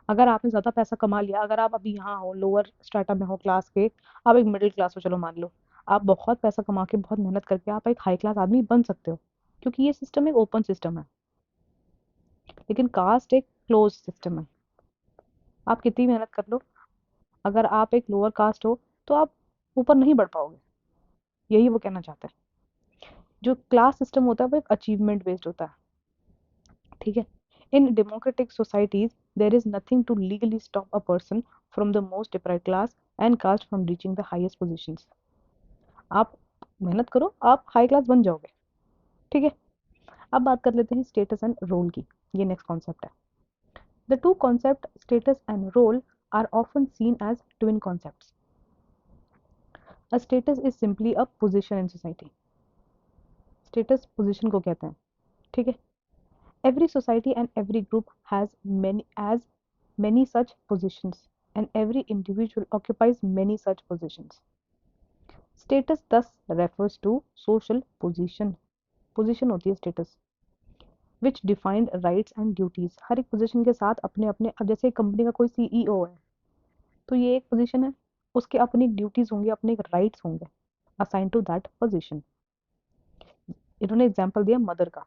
अगर आपने ज़्यादा पैसा कमा लिया, अगर आप अभी यहाँ हो लोअर स्ट्रेटा में हो क्लास के, आप एक मिडिल क्लास हो, चलो मान लो, आप बहुत पैसा कमा के बहुत मेहनत करके आप एक हाई क्लास आदमी बन सकते हो, क्योंकि ये सिस्टम एक ओपन सिस्टम है। लेकिन कास्ट एक क्लोज सिस्टम है। आप कितनी मेहनत कर लो, अगर आप एक लोअर कास्ट हो तो आप ऊपर नहीं बढ़ पाओगे। यही वो कहना चाहता है। जो क्लास सिस्टम होता है वो एक अचीवमेंट बेस्ड होता है। ठीक है। In democratic societies there is nothing to legally stop a person from the most deprived class and caste from reaching the highest positions. आप मेहनत करो, आप हाई क्लास बन जाओगे। ठीक है। अब बात कर लेते हैं स्टेटस एंड रोल की। ये नेक्स्ट कॉन्सेप्ट है। The two concept status and role are often seen as twin concepts. A status is simply a position in society. Status position को कहते हैं। ठीक है। Every society and every group has many such positions, and every individual occupies many such positions. Status thus refers to social position. Position होती है status, which defined rights and duties. हर एक position के साथ अपने अपने, अब जैसे कंपनी का कोई सीईओ है तो ये एक position है, उसके अपनी ड्यूटीज होंगे, अपने राइट्स होंगे असाइन टू दैट पोजीशन। इन्होंने एग्जांपल दिया मदर का।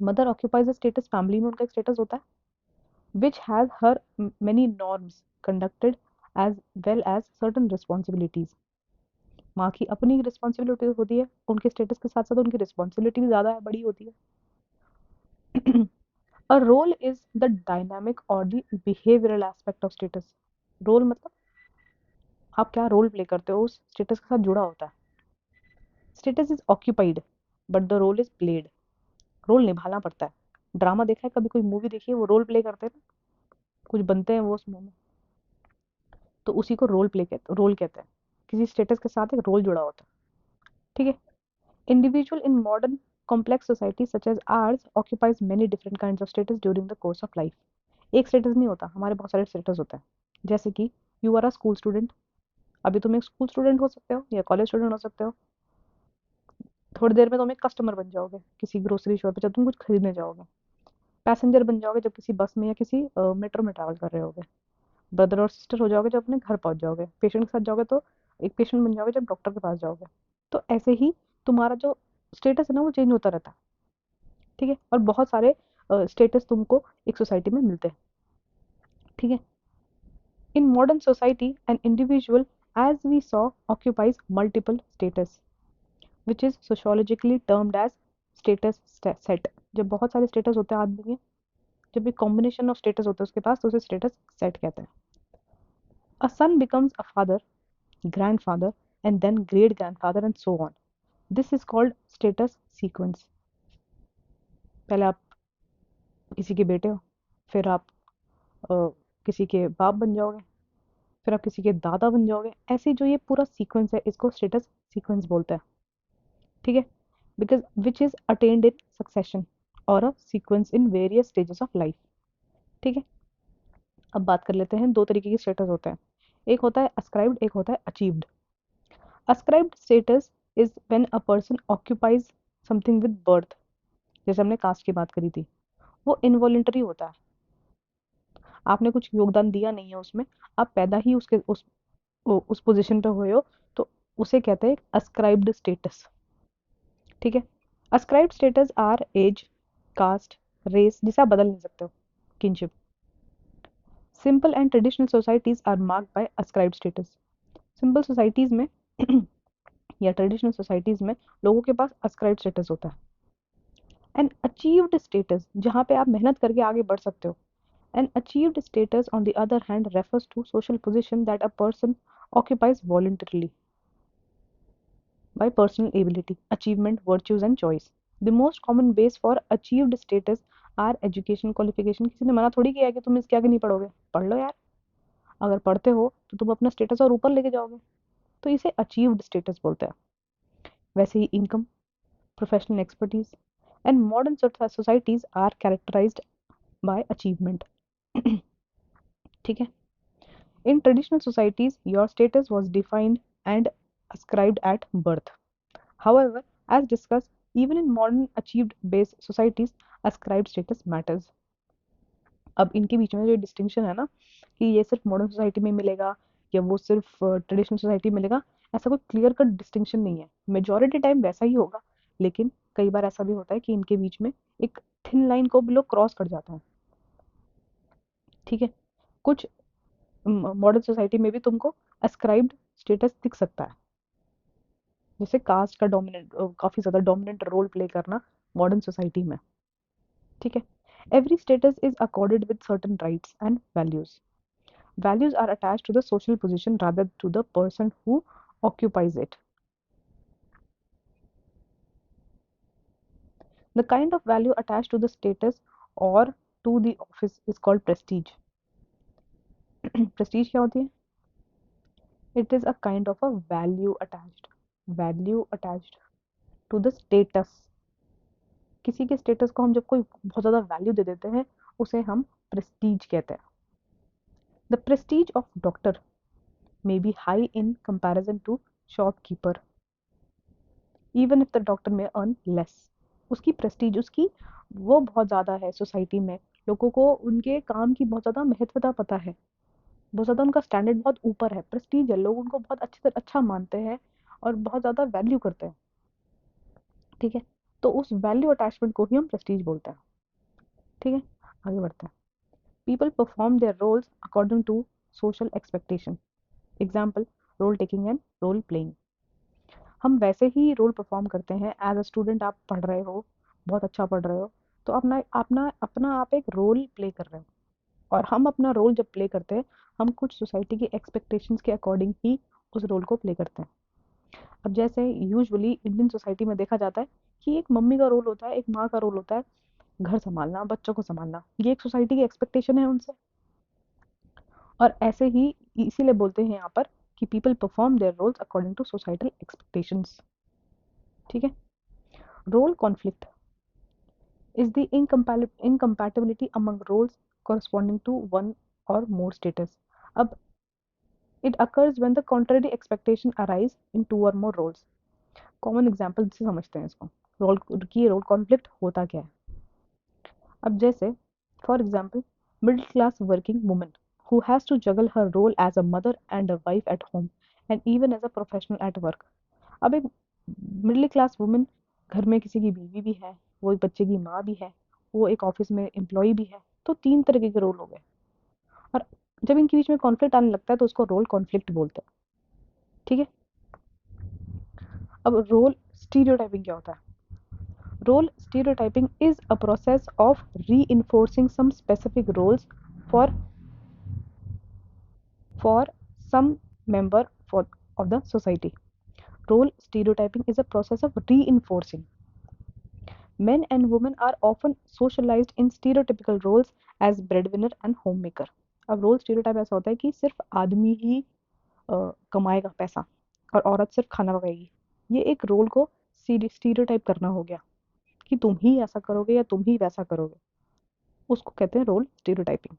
मदर ऑक्यूपाइज अ स्टेटस, फैमिली में उनका एक स्टेटस होता है, which has her many norms conducted as well as certain responsibilities. माँ की अपनी रिस्पॉन्सिबिलिटी होती है, उनके स्टेटस के साथ साथ उनकी रिस्पॉन्सिबिलिटी भी ज़्यादा है, बड़ी होती है। A role is the dynamic or the behavioral aspect of status. Role मतलब आप क्या रोल प्ले करते हो उस स्टेटस के साथ जुड़ा होता है। Status is occupied but the role is played. Role निभाना पड़ता है। ड्रामा देखा है कभी, कोई मूवी देखी है, वो रोल प्ले करते हैं ना, कुछ बनते हैं वो उस मूवी में, तो उसी को रोल कहते हैं। किसी स्टेटस के साथ एक रोल जुड़ा होता है। ठीक है। Individual in modern complex society such as ours occupies many different kinds of status during the course of life. एक स्टेटस नहीं होता, हमारे बहुत सारे स्टेटस होते हैं। जैसे कि you are a school student, अभी तुम एक स्कूल स्टूडेंट हो सकते हो या कॉलेज स्टूडेंट हो सकते हो। थोड़ी देर में तुम एक कस्टमर बन जाओगे किसी ग्रोसरी शॉप पे जब तुम कुछ खरीदने जाओगे। पैसेंजर बन जाओगे जब किसी बस में या किसी मेट्रो में ट्रैवल कर रहे होगे। ब्रदर और सिस्टर हो जाओगे जब अपने घर पहुंच जाओगे। पेशेंट के साथ जाओगे तो एक पेशेंट बन जाओगे जब डॉक्टर के पास जाओगे। तो ऐसे ही तुम्हारा जो स्टेटस है ना वो चेंज होता रहता है। ठीक है। और बहुत सारे स्टेटस तुमको एक सोसाइटी में मिलते हैं। ठीक है। In modern society an individual as we saw occupies multiple status which is sociologically termed as status set. जब बहुत सारे स्टेटस होते हैं आदमी के, जब एक कॉम्बिनेशन ऑफ स्टेटस होता है उसके पास, तो उसे स्टेटस सेट कहते हैं। A son becomes a father, grandfather, and then great grandfather and so on. This is called status sequence. पहले आप किसी के बेटे हो, फिर आप अ, किसी के बाप बन जाओगे, फिर आप किसी के दादा बन जाओगे। ऐसे जो ये पूरा सीक्वेंस है इसको स्टेटस सीक्वेंस बोलते हैं। ठीक है। Because which is attained in succession और a sequence in various stages of life. ठीक है। अब बात कर लेते हैं, दो तरीके के स्टेटस होते हैं, एक होता है ascribed, एक होता है achieved. Ascribed status is when a person occupies something with birth. जैसे हमने कास्ट की बात करी थी, वो इनवॉलेंटरी होता है, आपने कुछ योगदान दिया नहीं है उसमें, आप पैदा ही उसके उस पोजीशन पे हुए हो, तो उसे कहते हैं अस्क्राइब्ड स्टेटस। ठीक है। Ascribed status are age, caste, race, जिसे आप बदल नहीं सकते हो, kinship. Simple and traditional societies are marked by ascribed status. Simple societies में या ट्रेडिशनल सोसाइटीज में लोगों के पास अस्क्राइब्ड स्टेटस होता है। एन अचीव्ड स्टेटस, जहाँ पे आप मेहनत करके आगे बढ़ सकते हो। An achieved status, on the other hand, refers to social position that a person occupies voluntarily by personal ability, achievement, virtues, and choice. The most common base for achieved status are education qualification. किसी ने मना थोड़ी किया है कि तुम इसके आगे नहीं पढ़ोगे, पढ़ लो यार। अगर पढ़ते हो तो तुम अपना स्टेटस और ऊपर लेके जाओगे, तो इसे अचीव्ड स्टेटस बोलते हैं। वैसे ही income, professional expertise and modern societies are characterised by achievement. ठीक है। In traditional societies, your status was defined and ascribed at birth. However, as discussed, even in modern achieved based societies, ascribed status matters. अब इनके बीच में जो distinction है ना, कि ये सिर्फ मॉडर्न सोसाइटी में मिलेगा या वो सिर्फ ट्रेडिशनल सोसाइटी में मिलेगा, ऐसा कोई क्लियर कट डिस्टिंक्शन नहीं है। मेजोरिटी टाइम वैसा ही होगा, लेकिन कई बार ऐसा भी होता है कि इनके बीच में एक थिन लाइन को भी लोग क्रॉस कर जाते हैं। ठीक है। कुछ मॉडर्न सोसाइटी में भी तुमको अस्क्राइब्ड स्टेटस दिख सकता है, जैसे कास्ट का डोमिनेंट, काफी ज्यादा डोमिनेंट रोल प्ले करना मॉडर्न सोसाइटी में। ठीक है। Every status is accorded with certain rights and values. Values are attached to the social position rather to the person who occupies it. The kind of value attached to the status or to the office is called prestige. prestige क्या होती है? It is a kind of a value attached to the status. किसी के status को हम जब कोई बहुत ज्यादा वैल्यू दे देते हैं, उसे हम प्रेस्टीज कहते हैं। The Prestige of doctor may be high in comparison to shopkeeper, even if the doctor may earn less. उसकी प्रेस्टीज, उसकी वो बहुत ज़्यादा है सोसाइटी में, लोगों को उनके काम की बहुत ज़्यादा महत्वता पता है, बहुत ज़्यादा उनका स्टैंडर्ड बहुत ऊपर है, प्रेस्टीज है, लोग उनको बहुत अच्छे से अच्छा मानते हैं और बहुत ज़्यादा वैल्यू करते हैं। ठीक है। तो उस वैल्यू अटैचमेंट को ही हम प्रेस्टीज बोलते हैं। ठीक है। आगे बढ़ते हैं। People perform their roles according to social expectation. Example, role taking and role playing. हम वैसे ही रोल परफॉर्म करते हैं। एज अ स्टूडेंट आप पढ़ रहे हो, बहुत अच्छा पढ़ रहे हो, तो अपना अपना अपना आप एक रोल प्ले कर रहे हो, और हम अपना रोल जब प्ले करते हैं, हम कुछ सोसाइटी की एक्सपेक्टेशंस के अकॉर्डिंग ही उस रोल को प्ले करते हैं। अब जैसे यूजुअली इंडियन सोसाइटी में देखा जाता है कि एक मम्मी का रोल होता है, एक माँ का रोल होता है, घर संभालना, बच्चों को संभालना, ये एक सोसाइटी की एक्सपेक्टेशन है उनसे। और ऐसे ही इसीलिए बोलते हैं यहाँ पर कि people perform their roles according to societal expectations. ठीक है। Role conflict is the incompatibility among roles corresponding to one or more status. अब it occurs when the contrary expectation arise in two or more roles. Common example से समझते हैं इसको, role की role conflict होता क्या है। अब जैसे for example, middle class working woman who has to juggle her role as a mother and a wife at home and even as a professional at work. अब एक मिडिल क्लास वुमन घर में किसी की बीवी भी है, वो एक बच्चे की माँ भी है, वो एक ऑफिस में एम्प्लॉय भी है, तो तीन तरीके के रोल हो गए। और जब इनके बीच में कॉन्फ्लिक्ट आने लगता है तो उसको रोल कॉन्फ्लिक्ट बोलते हैं। ठीक है। अब रोल स्टीरियोटाइपिंग क्या होता है? Role stereotyping is a process of reinforcing some specific roles for for some member for, of the society. Role stereotyping is a process of reinforcing. Men and women are often socialized in stereotypical roles as breadwinner and homemaker. अब role stereotype ऐसा होता है कि सिर्फ आदमी ही कमाएगा पैसा और औरत सिर्फ खाना पकाएगी। ये एक रोल को स्टीरियोटाइप करना हो गया कि तुम ही ऐसा करोगे या तुम ही वैसा करोगे, उसको कहते हैं role stereotyping.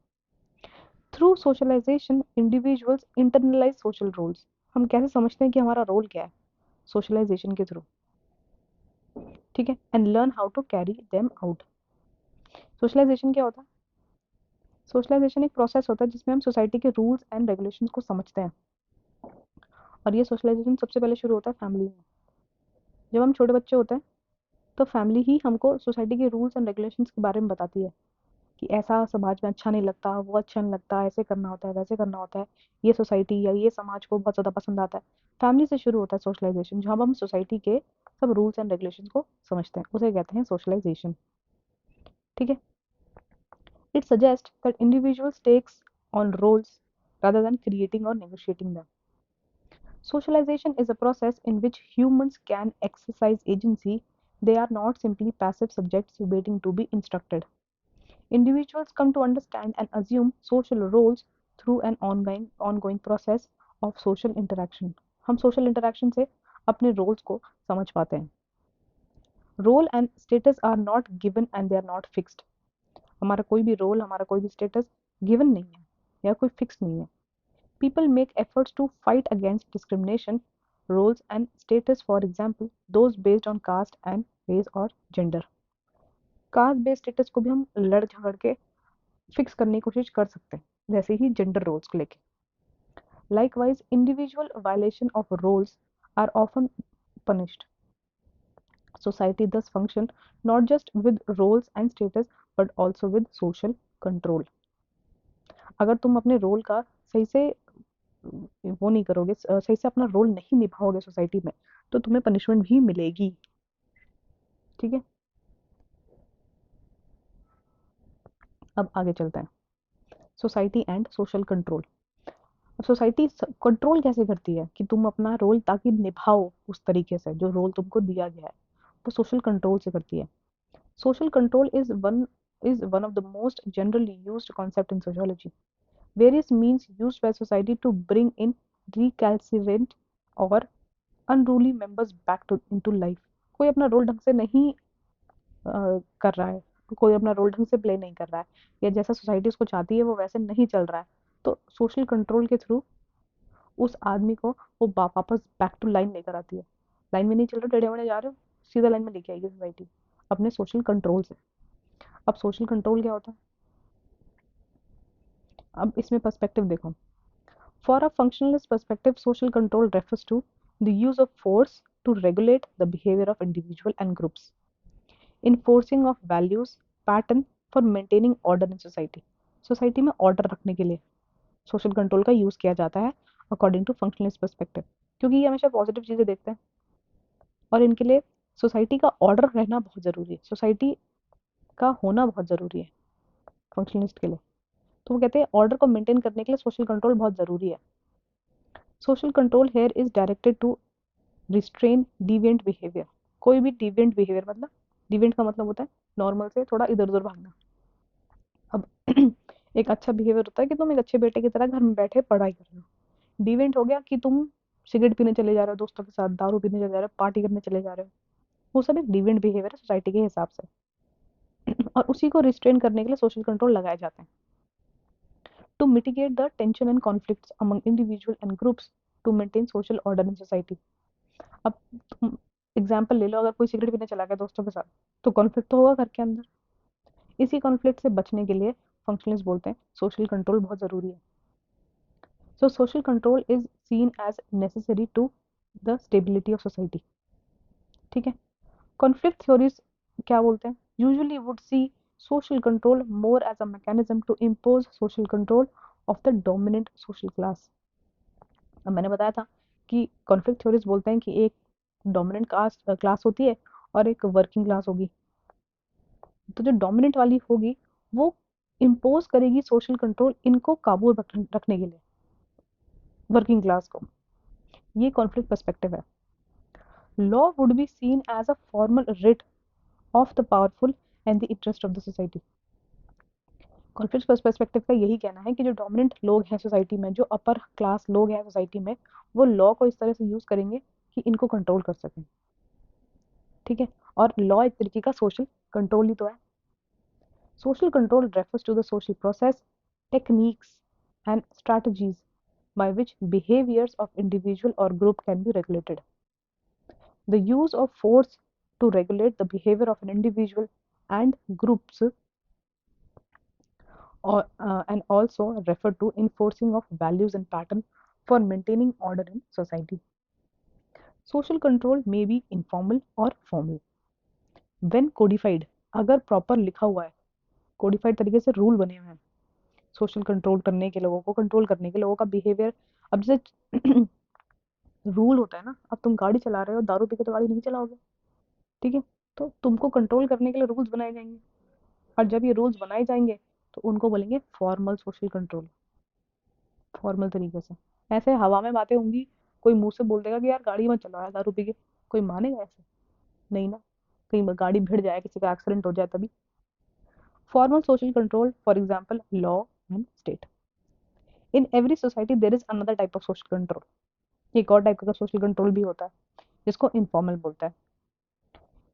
Through socialization individuals internalize social roles. हम कैसे समझते हैं कि हमारा रोल क्या है? सोशलाइजेशन के थ्रू। ठीक है, and learn how to carry them out. Socialization क्या होता है? सोशलाइजेशन एक प्रोसेस होता है जिसमें हम सोसाइटी के रूल्स एंड रेगुलेशंस को समझते हैं, और ये सोशलाइजेशन सबसे पहले शुरू होता है फैमिली में। जब हम छोटे बच्चे होते हैं तो फैमिली ही हमको सोसाइटी के रूल्स एंड रेगुलेशंस के बारे में बताती है कि ऐसा समाज में अच्छा नहीं लगता, वो अच्छा नहीं लगता, ऐसे करना होता है, वैसे करना होता है, ये सोसाइटी या ये समाज को बहुत ज़्यादा पसंद आता है। फैमिली से शुरू होता है सोशलाइजेशन, जहाँ हम सोसाइटी के सब रूल्स एंड रेगुलेशंस को समझते हैं, उसे कहते हैं सोशलाइजेशन। ठीक है, it suggest that individuals takes on roles rather than creating or negotiating them. Socialization is a process in which humans can exercise agency. They are not simply passive subjects waiting to be instructed. Individuals come to understand and assume social roles through an ongoing process of social interaction. हम social interaction से अपने roles को समझ पाते हैं. Role and status are not given and they are not fixed. हमारा कोई भी role, हमारा कोई भी status given नहीं है या कोई fixed नहीं है. People make efforts to fight against discrimination, roles and status, for example, those based on caste and race or gender. Caste based status को भी हम लड़ झगड़ के फिक्स करने की कोशिश कर सकते हैं, जैसे ही जेंडर रोल्स को लेके। Likewise, individual violation of roles are often punished. Society thus function not just with roles and status but also with social control. अगर तुम अपने रोल का सही से वो नहीं करोगे, सही से अपना रोल नहीं निभाओगे सोसाइटी में, तो तुम्हें पनिशमेंट भी मिलेगी। ठीक है, अब आगे चलते हैं। Society and social control. अब सोसाइटी कंट्रोल कैसे करती है कि तुम अपना रोल ताकि निभाओ उस तरीके से जो रोल तुमको दिया गया है, वो सोशल कंट्रोल से करती है। Social control is one of the most generally used concept in sociology. Various means used by society to bring in recalcitrant or unruly members back into life. कोई अपना रोल ढंग से नहीं कर रहा है, कोई अपना रोल ढंग से प्ले नहीं कर रहा है, या जैसा सोसाइटी उसको चाहती है वो वैसे नहीं चल रहा है, तो सोशल कंट्रोल के थ्रू उस आदमी को वो वापस बैक टू लाइन लेकर आती है। लाइन में नहीं चल रहे, टेढ़े मेढ़े जा रहे हो, सीधा लाइन में लेके आएगी सोसाइटी अपने सोशल कंट्रोल से। अब सोशल कंट्रोल क्या होता है? अब इसमें पर्सपेक्टिव देखो। For a functionalist perspective, social control refers to the use of force to regulate the behaviour of individual and groups, enforcing of values pattern for maintaining order in society. Society में order रखने के लिए social control का use किया जाता है according to functionalist perspective, क्योंकि ये हमेशा पॉजिटिव चीजें देखते हैं और इनके लिए सोसाइटी का ऑर्डर रहना बहुत जरूरी है, सोसाइटी का होना बहुत जरूरी है फंक्शनलिस्ट के लिए। तो वो कहते हैं ऑर्डर को मेंटेन करने के लिए सोशल कंट्रोल बहुत जरूरी है। Social control here is directed to restrain deviant behaviour. कोई भी डिविएंट बिहेवियर, मतलब डिविएंट का मतलब होता है नॉर्मल से थोड़ा इधर उधर भागना। अब एक अच्छा बिहेवियर होता है कि तुम एक अच्छे बेटे की तरह घर में बैठे पढ़ाई कर रहे हो। डिविएंट हो गया कि तुम सिगरेट पीने चले जा रहे हो, दोस्तों के साथ दारू पीने चले जा रहे हो, पार्टी करने चले जा रहे हो। वो सब एक डिविएंट बिहेवियर है सोसाइटी के हिसाब से। और उसी को रिस्ट्रेन करने के लिए सोशल कंट्रोल लगाए जाते हैं, to mitigate the tension and conflicts among individual and groups, to maintain social order in society. अब तुम एग्जाम्पल ले लो, अगर कोई सिगरेट पीने चला गया दोस्तों के साथ, तो कॉन्फ्लिक्ट तो होगा घर के अंदर। इसी कॉन्फ्लिक्ट से बचने के लिए फंक्शनलिस्ट बोलते हैं सोशल कंट्रोल बहुत जरूरी है। So social control is seen as necessary to the stability of society. ठीक है, कॉन्फ्लिक्ट थ्योरीज क्या बोलते हैं? Usually would see social control more as a mechanism to impose social control of the dominant social class. अब मैंने बताया था कि कॉन्फ्लिक्ट थ्योरीज बोलते हैं कि एक डोमिनेंट कास्ट क्लास होती है और एक वर्किंग क्लास होगी। तो जो डोमिनेंट वाली होगी वो इम्पोज करेगी सोशल कंट्रोल इनको काबू रखने के लिए, वर्किंग क्लास को। ये कॉन्फ्लिक्ट पर्सपेक्टिव है। Law would be seen as a formal writ of the powerful and the interest of the society. Conflict perspective का यही कहना है कि जो डोमिनेंट लोग हैं सोसाइटी में, जो अपर क्लास लोग हैं सोसाइटी में, वो लॉ को इस तरह से यूज करेंगे कि इनको कंट्रोल कर सकें। ठीक है, और लॉ एक तरीके का सोशल कंट्रोल ही तो है। Social control refers to the social process, techniques, and strategies by which behaviors of individual or group can be regulated. The use of force to regulate the behavior of an individual and groups, and also refer to enforcing of values and pattern for maintaining order in society. Social control may be informal or formal. When codified, अगर proper लिखा हुआ है, codified तरीके से rule बने हुए हैं social control करने के, लोगों को कंट्रोल करने के, लोगों का बिहेवियर। अब जैसे रूल होता है ना, अब तुम गाड़ी चला रहे हो, दारू पी के तो गाड़ी नहीं चलाओगे, ठीक है? तो तुमको कंट्रोल करने के लिए रूल्स बनाए जाएंगे, और जब ये रूल्स बनाए जाएंगे तो उनको बोलेंगे फॉर्मल सोशल कंट्रोल, फॉर्मल तरीके से। ऐसे हवा में बातें होंगी, कोई मुंह से बोल देगा कि यार गाड़ी मत चलाओ यार दारू पी के, कोई मानेगा ऐसे? नहीं ना, कहीं गाड़ी भिड़ जाए, किसी का एक्सीडेंट हो जाए तभी। Formal social control, for example law and state. In every society there is another type of social control. एक और टाइप का सोशल कंट्रोल भी होता है जिसको इनफॉर्मल बोलता है।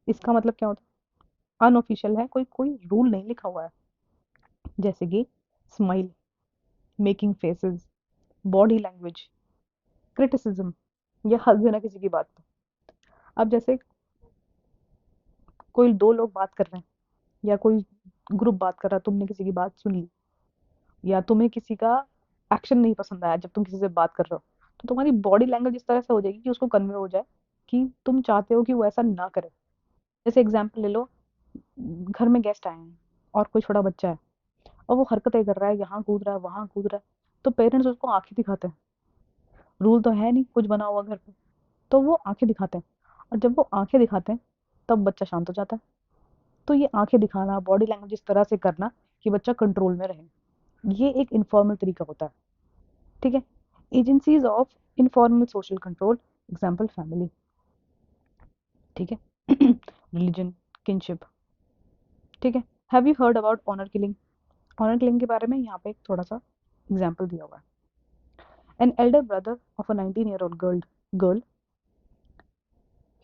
इसका मतलब क्या होता है? अनऑफिशियल है, कोई कोई रूल नहीं लिखा हुआ है, जैसे कि smile, making faces, body language, criticism, या हंस देना किसी की बात पे। अब जैसे कोई दो लोग बात कर रहे हैं, या कोई ग्रुप बात कर रहा है, तुमने किसी की बात सुन ली, या तुम्हें किसी का एक्शन नहीं पसंद आया जब तुम किसी से बात कर रहे हो, तो तुम्हारी बॉडी लैंग्वेज इस तरह से हो जाएगी कि उसको कन्वे हो जाए कि तुम चाहते हो कि वो ऐसा ना करे। जैसे एग्जाम्पल ले लो, घर में गेस्ट आए हैं और कोई छोटा बच्चा है, और वो हरकतें कर रहा है, यहाँ कूद रहा है, वहां कूद रहा है, तो पेरेंट्स उसको आंखें दिखाते हैं। रूल तो है नहीं कुछ बना हुआ घर पे, तो वो आंखें दिखाते हैं, और जब वो आंखें दिखाते हैं तब बच्चा शांत हो जाता है। तो ये आंखें दिखाना, बॉडी लैंग्वेज इस तरह से करना कि बच्चा कंट्रोल में रहे, ये एक इनफॉर्मल तरीका होता है, ठीक है? Agencies of informal social control, example family, ठीक है? रिलीजन, किनशिप, ठीक है? Have you heard about honour killing? Honour killing के बारे में यहाँ पे एक थोड़ा सा एग्जाम्पल दिया हुआ है। An elder brother of a 19-year-old girl,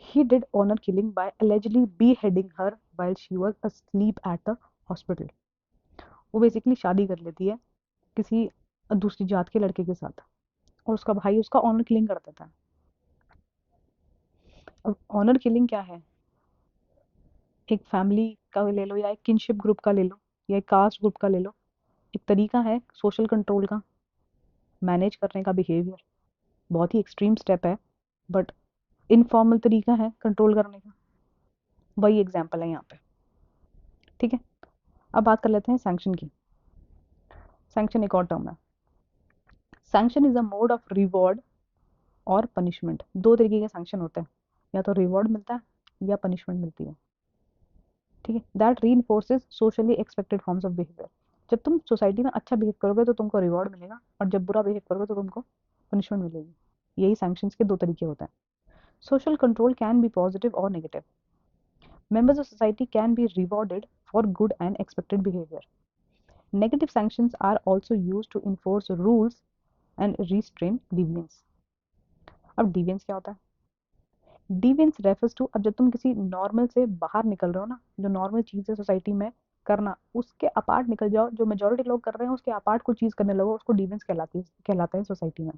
he did honor killing by allegedly beheading her while she was asleep at the hospital. वो बेसिकली शादी कर लेती है किसी दूसरी जात के लड़के के साथ, और उसका भाई उसका ऑनर किलिंग कर देता है। अब ऑनर किलिंग क्या है? एक फैमिली का ले लो, या एक किनशिप ग्रुप का ले लो, या एक कास्ट ग्रुप का ले लो, एक तरीका है सोशल कंट्रोल का, मैनेज करने का बिहेवियर। बहुत ही एक्सट्रीम स्टेप है, बट इनफॉर्मल तरीका है कंट्रोल करने का। वही एग्जाम्पल है यहाँ पे, ठीक है? अब बात कर लेते हैं सैंक्शन की। सैंक्शन एक और टर्म है। Sanction is a mode of reward और पनिशमेंट। दो तरीके के सैंक्शन होते हैं, या तो रिवॉर्ड मिलता है या पनिशमेंट मिलती है, ठीक है? That reinforces socially expected forms of behaviour. जब तुम सोसाइटी में अच्छा बिहेव करोगे तो तुमको रिवॉर्ड मिलेगा, और जब बुरा बिहेव करोगे तो तुमको पनिशमेंट मिलेगी। यही सैंक्शंस के दो तरीके होते हैं। Social control can be positive और negative. Members of society can be rewarded for good and expected behavior. Negative sanctions are also used to enforce rules and restrain deviance. अब deviance क्या होता है? Deviance refers to, अब जब तुम किसी normal से बाहर निकल रहे हो ना, जो नॉर्मल चीज़ है सोसाइटी में करना, उसके अपार्ट निकल जाओ, जो मेजोरिटी लोग कर रहे हैं उसके अपार्ट कोई चीज़ करने लगो, उसको डिवियंस कहलाता है सोसाइटी में।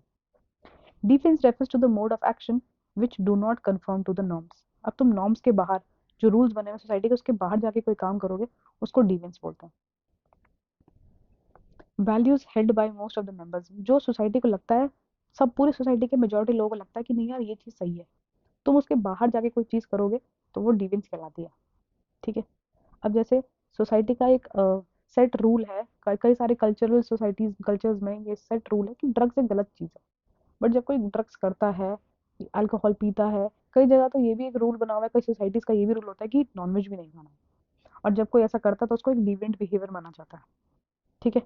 Deviance refers to the mode of action which do not conform to the norms. अब तुम नॉर्म्स के बाहर, जो रूल्स बने हुए सोसाइटी के, उसके बाहर जाके कोई काम करोगे, उसको डिफेंस बोलते हैं। Values held by most of the members, जो सोसाइटी को लगता है, सब पूरी सोसाइटी के मेजोरिटी लोगों को लगता है कि नहीं यार ये चीज़ सही है, तुम उसके बाहर जाके कोई चीज़ करोगे तो वो डिफेंस कहलाती है, ठीक है? अब जैसे सोसाइटी का एक सेट रूल है, कई सारे कल्चरल सोसाइटीज कल्चर्स में ये सेट रूल है कि ड्रग्स एक गलत चीज़ है, बट जब कोई ड्रग्स करता है, अल्कोहल पीता है, कई जगह तो ये भी एक रूल बना हुआ है, कई सोसाइटीज का ये भी रूल होता है कि नॉनवेज भी नहीं खाना, और जब कोई ऐसा करता है तो उसको एक डिविएंट बिहेवियर माना जाता है, ठीक है?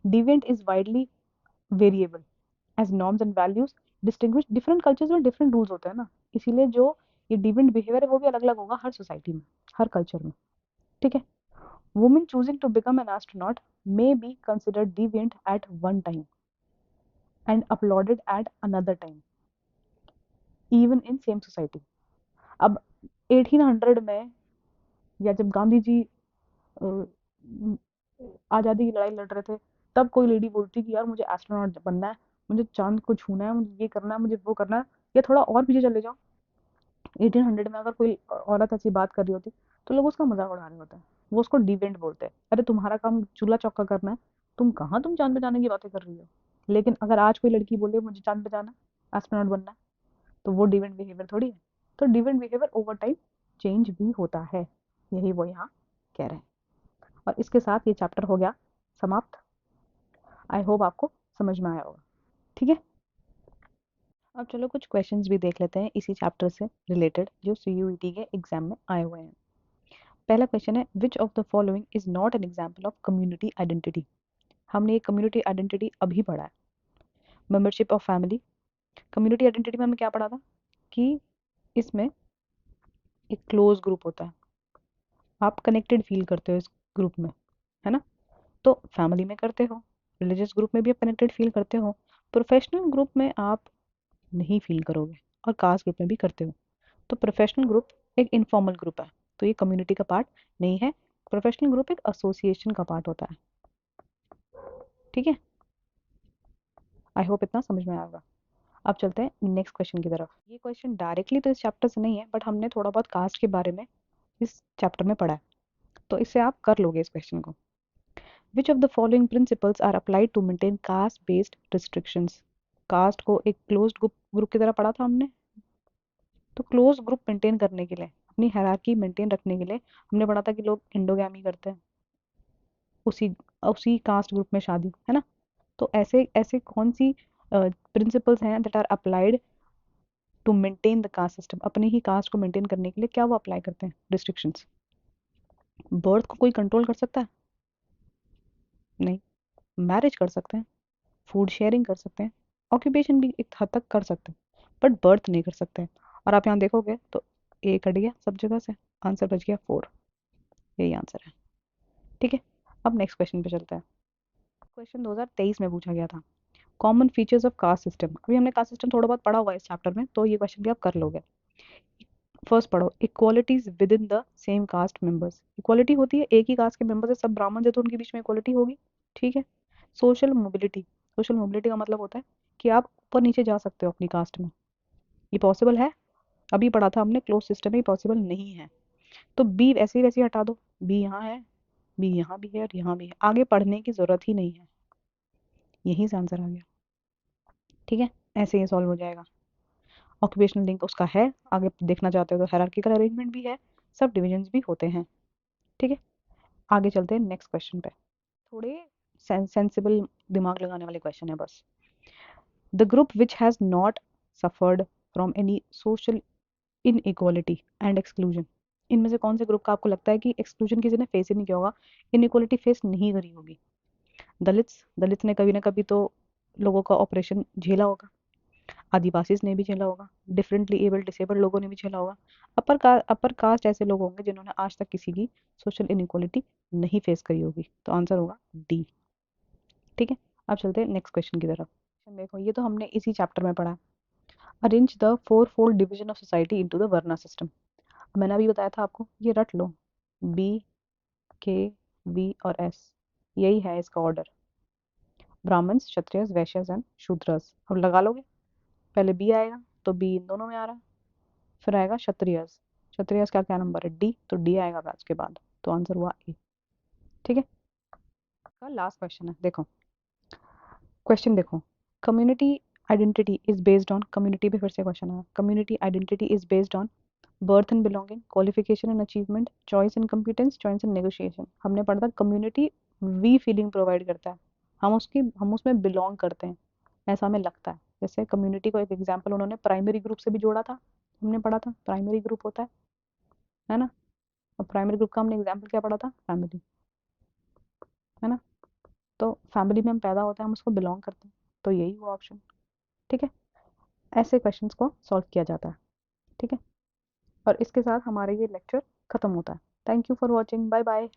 Deviant is widely variable as norms and values distinguish. Different cultures में डिफरेंट रूल्स होते हैं ना, इसीलिए जो ये डिविएंट बिहेवियर है वो भी अलग अलग होगा हर सोसाइटी में, हर कल्चर में, ठीक है? Women choosing to become an astronaut may be considered deviant at one time and applauded at another time, even in same society. अब 1800 में, या जब गांधी जी आज़ादी की लड़ाई लड़ रहे थे, तब कोई लेडी बोलती कि यार मुझे एस्ट्रोनॉट बनना है, मुझे चांद को छूना है, मुझे ये करना है, मुझे वो करना है, या थोड़ा और पीछे चले जाओ, 1800 में अगर कोई औरत ऐसी बात कर रही होती तो लोग उसका मजाक उड़ा रहे होते हैं। वो उसको डिवेंट बोलते हैं, अरे तुम्हारा काम चूल्हा चौका करना है, तुम चांद पे जाने की बातें कर रही हो। लेकिन अगर आज कोई लड़की बोले मुझे चांद पे जाना है, एस्ट्रोनॉट बनना है, तो वो डिवेंट बिहेवियर थोड़ी है। तो डिवेंट बिहेवियर ओवर टाइम चेंज भी होता है, यही वो यहाँ कह रहे हैं। और इसके साथ ये चैप्टर हो गया समाप्त। आई होप आपको समझ में आया होगा। ठीक है, अब चलो कुछ क्वेश्चंस भी देख लेते हैं इसी चैप्टर से रिलेटेड जो सीयूईटी के एग्जाम में आए हुए हैं। पहला क्वेश्चन है, विच of the following is not an example of community identity. हमने ये कम्युनिटी आइडेंटिटी अभी पढ़ा है, membership of family. Community identity में हमने क्या पढ़ा था कि इसमें एक क्लोज ग्रुप होता है, आप कनेक्टेड फील करते हो इस ग्रुप में, है ना। तो फैमिली में करते हो, रिलीजियस ग्रुप में भी आप कनेक्टेड फील करते हो, प्रोफेशनल ग्रुप में आप नहीं फील करोगे, और कास्ट ग्रुप में भी करते हो। तो प्रोफेशनल ग्रुप एक इनफॉर्मल ग्रुप है, तो ये कम्युनिटी का पार्ट नहीं है। प्रोफेशनल ग्रुप एक एसोसिएशन का पार्ट होता है। ठीक है, आई होप इतना समझ में आएगा। अब चलते हैं नेक्स्ट क्वेश्चन की तरफ। ये क्वेश्चन डायरेक्टली तो इस चैप्टर से नहीं है, बट हमने थोड़ा बहुत कास्ट के बारे में इस चैप्टर में पढ़ा है, तो इससे आप कर लोगे इस क्वेश्चन को। Which of the following principles are applied to maintain caste based restrictions. Caste को एक क्लोज्ड ग्रुप की तरह पढ़ा था हमने, तो क्लोज ग्रुप मेंटेन करने के लिए, अपनी हायरार्की मेंटेन रखने के लिए, हमने पढ़ा था कि लोग इंडोगैमी करते हैं, उसी उसी कास्ट ग्रुप में शादी, है ना। तो ऐसे ऐसे कौन सी प्रिंसिपल्स हैं that are applied to maintain the caste system, अपने ही कास्ट को मेंटेन करने के लिए क्या वो अप्लाई करते हैं रिस्ट्रिक्शंस। बर्थ को कोई कंट्रोल कर सकता है? नहीं। मैरिज कर सकते हैं, फूड शेयरिंग कर सकते हैं, ऑक्यूपेशन भी एक हद तक कर सकते हैं, बट बर्थ नहीं कर सकते हैं। और आप यहाँ देखोगे तो ए कट गया सब जगह से, आंसर बच गया 4, यही आंसर है। ठीक है, अब नेक्स्ट क्वेश्चन पे चलते हैं। क्वेश्चन 2023 में पूछा गया था, common features of caste system. अभी हमने कास्ट सिस्टम थोड़ा बहुत पढ़ा हुआ है इस चैप्टर में, तो ये क्वेश्चन भी आप कर लोगे। फर्स्ट पढ़ो, equalities within the same caste members. Equality होती है, एक ही कास्ट के मेंबर है, सब ब्राह्मण है तो उनके बीच में इक्वालिटी होगी। ठीक है। सोशल मोबिलिटी, सोशल मोबिलिटी का मतलब होता है कि आप ऊपर नीचे जा सकते हो अपनी कास्ट में, ये पॉसिबल है। अभी पढ़ा था हमने क्लोज सिस्टम में पॉसिबल नहीं है। तो बी ऐसे ही वैसे ही हटा दो, बी यहाँ है, बी यहाँ भी है और यहाँ भी है, आगे पढ़ने की जरूरत ही नहीं है, यहीं से आंसर आ गया। ठीक है, ऐसे ही सॉल्व हो जाएगा। ऑक्यूपेशनल लिंक उसका है, आगे देखना चाहते हो तो हायरार्किकल अरेंजमेंट भी है, सब डिविजन्स भी होते हैं। ठीक है, आगे चलते हैं नेक्स्ट क्वेश्चन पे। थोड़े सेंसिबल दिमाग लगाने वाले क्वेश्चन है बस। The group which has not suffered from any social inequality and exclusion. इनमें से कौन से ग्रुप का आपको लगता है कि एक्सक्लूजन किसी ने फेस ही नहीं किया होगा, इनइक्वालिटी फेस नहीं करी होगी? दलित्स, दलित ने कभी ना कभी तो लोगों का ऑपरेशन झेला होगा, आदिवासीज ने भी झेला होगा, डिफरेंटली एबल डिसेबल्ड लोगों ने भी झेला होगा, अपर कास्ट ऐसे लोग होंगे जिन्होंने आज तक किसी की सोशल इनइक्वालिटी नहीं फेस करी होगी, तो आंसर होगा डी। ठीक है, अब चलते हैं नेक्स्ट क्वेश्चन की तरफ। देखो ये तो हमने इसी चैप्टर में पढ़ा है, arrange the fourfold division of society into the varna system. मैंने अभी बताया था आपको, ये रट लो, बी, के, वी और एस, यही है इसका ऑर्डर, ब्राह्मण्स, क्षत्रियस, वैश्यस एंड शूद्रस। अब लगा लोगे, पहले बी आएगा तो बी इन दोनों में आ रहा है, फिर आएगा क्षत्रियस, क्षत्रियस का क्या नंबर है डी, तो डी आएगा बाद के बाद, तो आंसर हुआ ए। ठीक है, का लास्ट क्वेश्चन है, देखो क्वेश्चन देखो, community identity is based on, community पे फिर से क्वेश्चन आया, community identity is based on birth and belonging, qualification and achievement, choice and competence, choice and negotiation. हमने पढ़ा था कम्युनिटी वी फीलिंग प्रोवाइड करता है, हम उसमें बिलोंग करते हैं, ऐसा हमें लगता है। जैसे कम्युनिटी को एक एग्जांपल उन्होंने प्राइमरी ग्रुप से भी जोड़ा था, हमने पढ़ा था प्राइमरी ग्रुप होता है ना। और प्राइमरी ग्रुप का हमने एग्जांपल क्या पढ़ा था, फैमिली, है ना। तो फैमिली में हम पैदा होते हैं, हम उसको बिलोंग करते हैं, तो यही हुआ ऑप्शन। ठीक है, ऐसे क्वेश्चंस को सॉल्व किया जाता है। ठीक है, और इसके साथ हमारा ये लेक्चर खत्म होता है। Thank you for watching, bye bye.